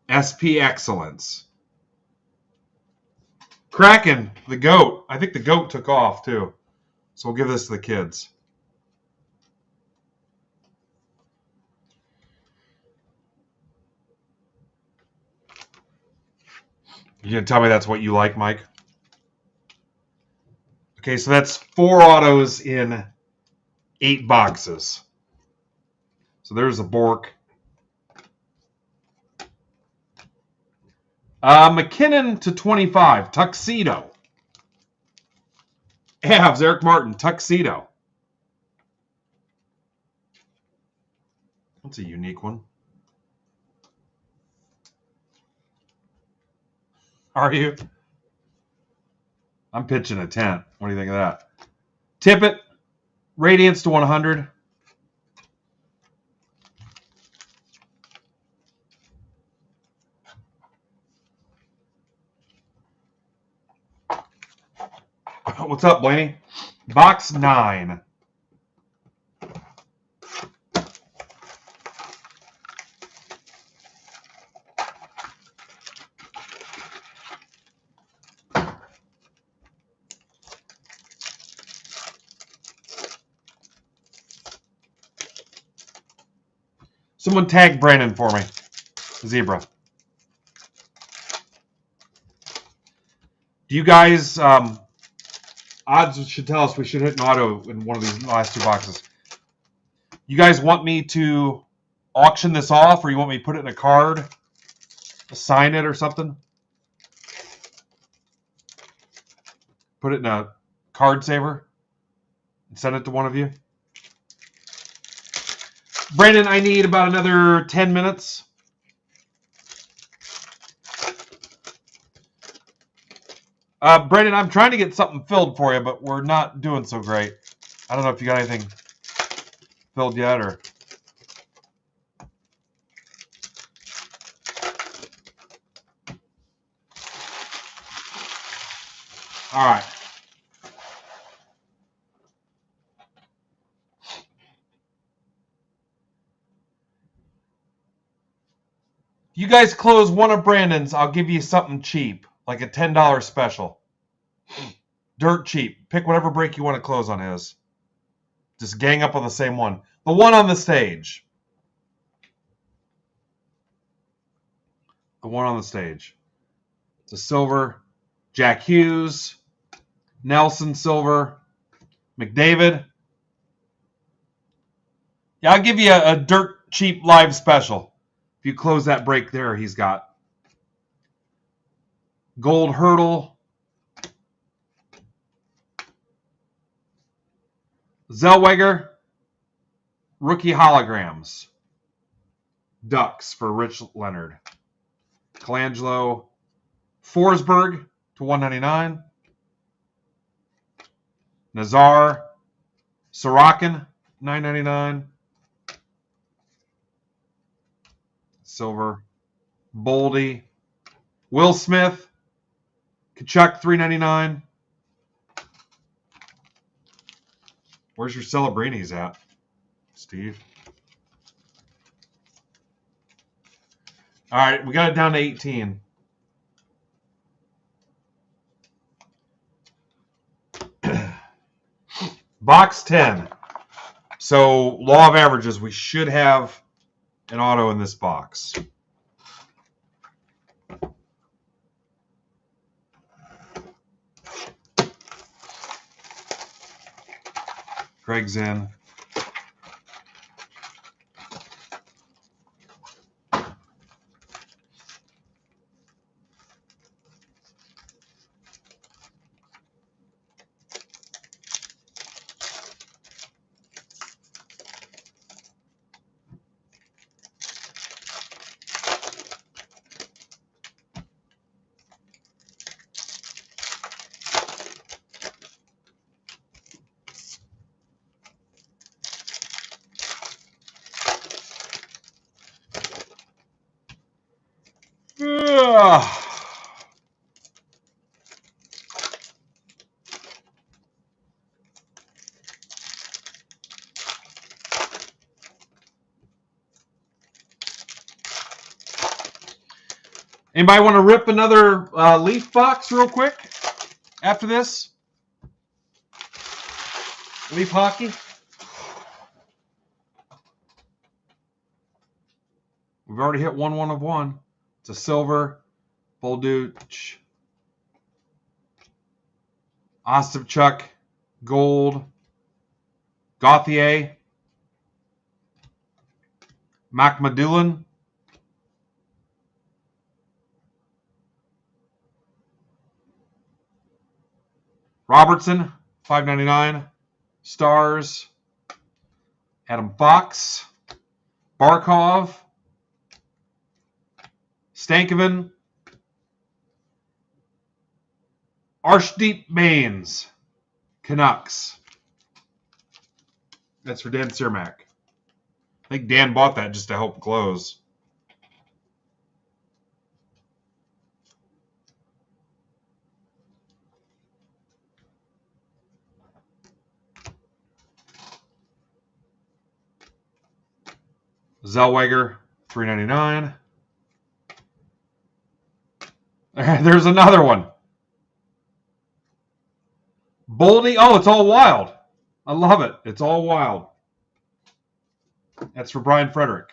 Speaker 1: SP Excellence. Kraken, the GOAT. I think the GOAT took off too. So we'll give this to the kids. You gonna tell me that's what you like, Mike? Okay, so that's 4 autos in 8 boxes. So there's a Bork. McKinnon to 25. Tuxedo. Avs, Eric Martin. Tuxedo. That's a unique one. Are you? I'm pitching a tent. What do you think of that? Tippett. Radiance to 100. What's up, Blaney? Box 9. Someone tag Brandon for me. Zebra. Do you guys... odds should tell us we should hit an auto in one of these last 2 boxes. You guys want me to auction this off, or you want me to put it in a card, sign it or something? Put it in a card saver and send it to one of you? Brandon, I need about another 10 minutes. Brandon, I'm trying to get something filled for you, but we're not doing so great. I don't know if you got anything filled yet or... All right. If you guys close one of Brandon's, I'll give you something cheap, like a $10 special. Dirt cheap. Pick whatever break you want to close on his. Just gang up on the same one. The one on the stage. The one on the stage. It's a silver. Jack Hughes. Nelson silver. McDavid. Yeah, I'll give you a dirt cheap live special. If you close that break there, he's got gold Hurdle. Zellweger. Rookie holograms. Ducks for Rich Leonard. Colangelo. Forsberg to 199. Nazar. Sorokin, $9.99. Silver. Boldy. Will Smith. Kachuk, $3.99. Where's your Celebrinis at, Steve? All right, we got it down to 18. Box 10. So, law of averages, we should have an auto in this box. Craig's in. Anybody want to rip another Leaf box real quick after this? Leaf hockey? We've already hit 1 of 1. It's a silver, Bolduc, Ostapchuk, gold, Gauthier, Macmadulin, Robertson, $5.99, Stars, Adam Fox, Barkov, Stankoven, Arshdeep Baines, Canucks. That's for Dan Cermak. I think Dan bought that just to help close. Zellweger, $3.99. There's another one. Boldy. Oh, it's all wild. I love it. It's all wild. That's for Brian Frederick.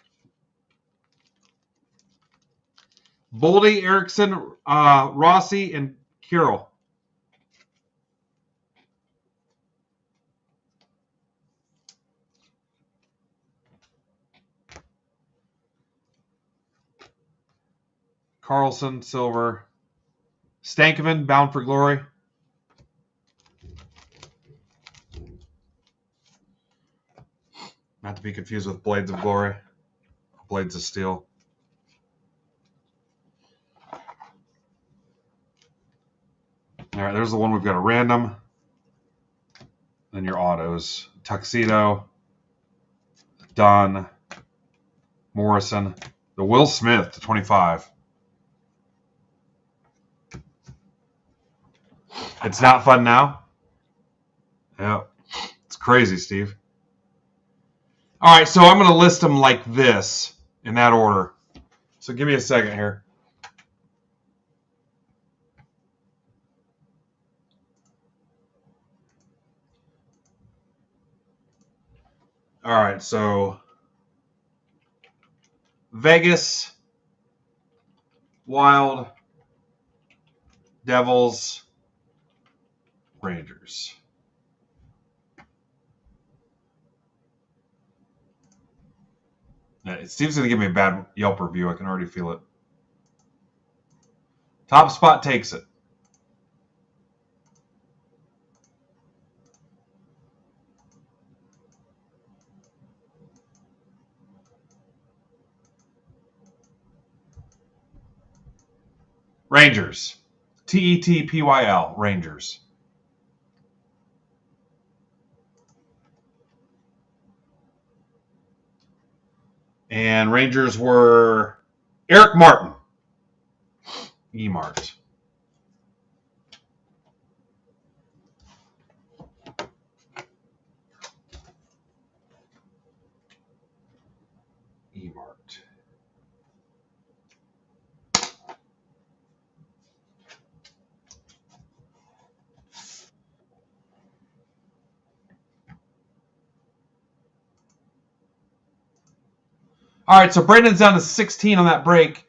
Speaker 1: Boldy, Erickson, Rossi, and Kirill. Carlson, silver. Stankoven, Bound for Glory. Not to be confused with Blades of Glory. Blades of Steel. All right, there's the one we've got a random. Then your autos. Tuxedo. Dunn. Morrison. The Will Smith to 25. It's not fun now? Yeah. It's crazy, Steve. All right, so I'm going to list them like this in that order. So give me a second here. All right, so Vegas, Wild, Devils, Rangers. Steve's going to give me a bad Yelp review. I can already feel it. Top spot takes it. Rangers. TETPYL. Rangers. And Rangers were Eric Martin. E-Mart. E-Mart. All right, so Brandon's down to 16 on that break.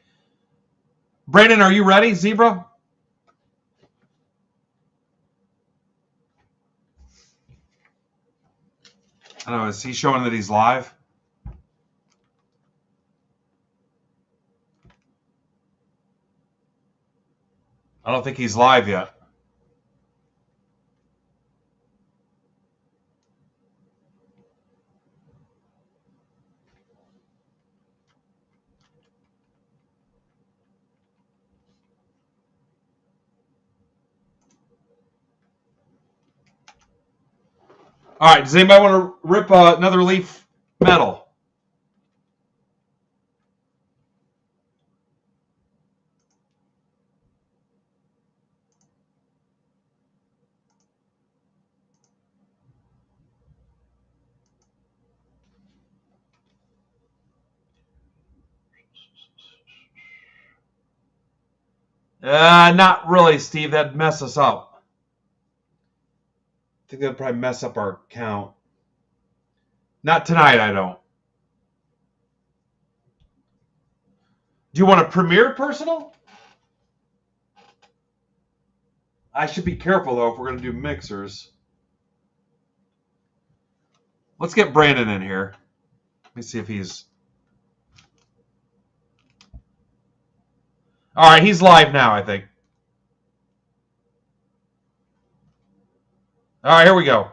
Speaker 1: Brandon, are you ready, Zebra? I don't know. Is he showing that he's live? I don't think he's live yet. All right, does anybody want to rip another leaf metal? Not really, Steve. That'd mess us up. I think that'd probably mess up our count. Not tonight, I don't. Do you want a Premier personal? I should be careful, though, if we're going to do mixers. Let's get Brandon in here. Let me see if he's... All right, he's live now, I think. All right, here we go.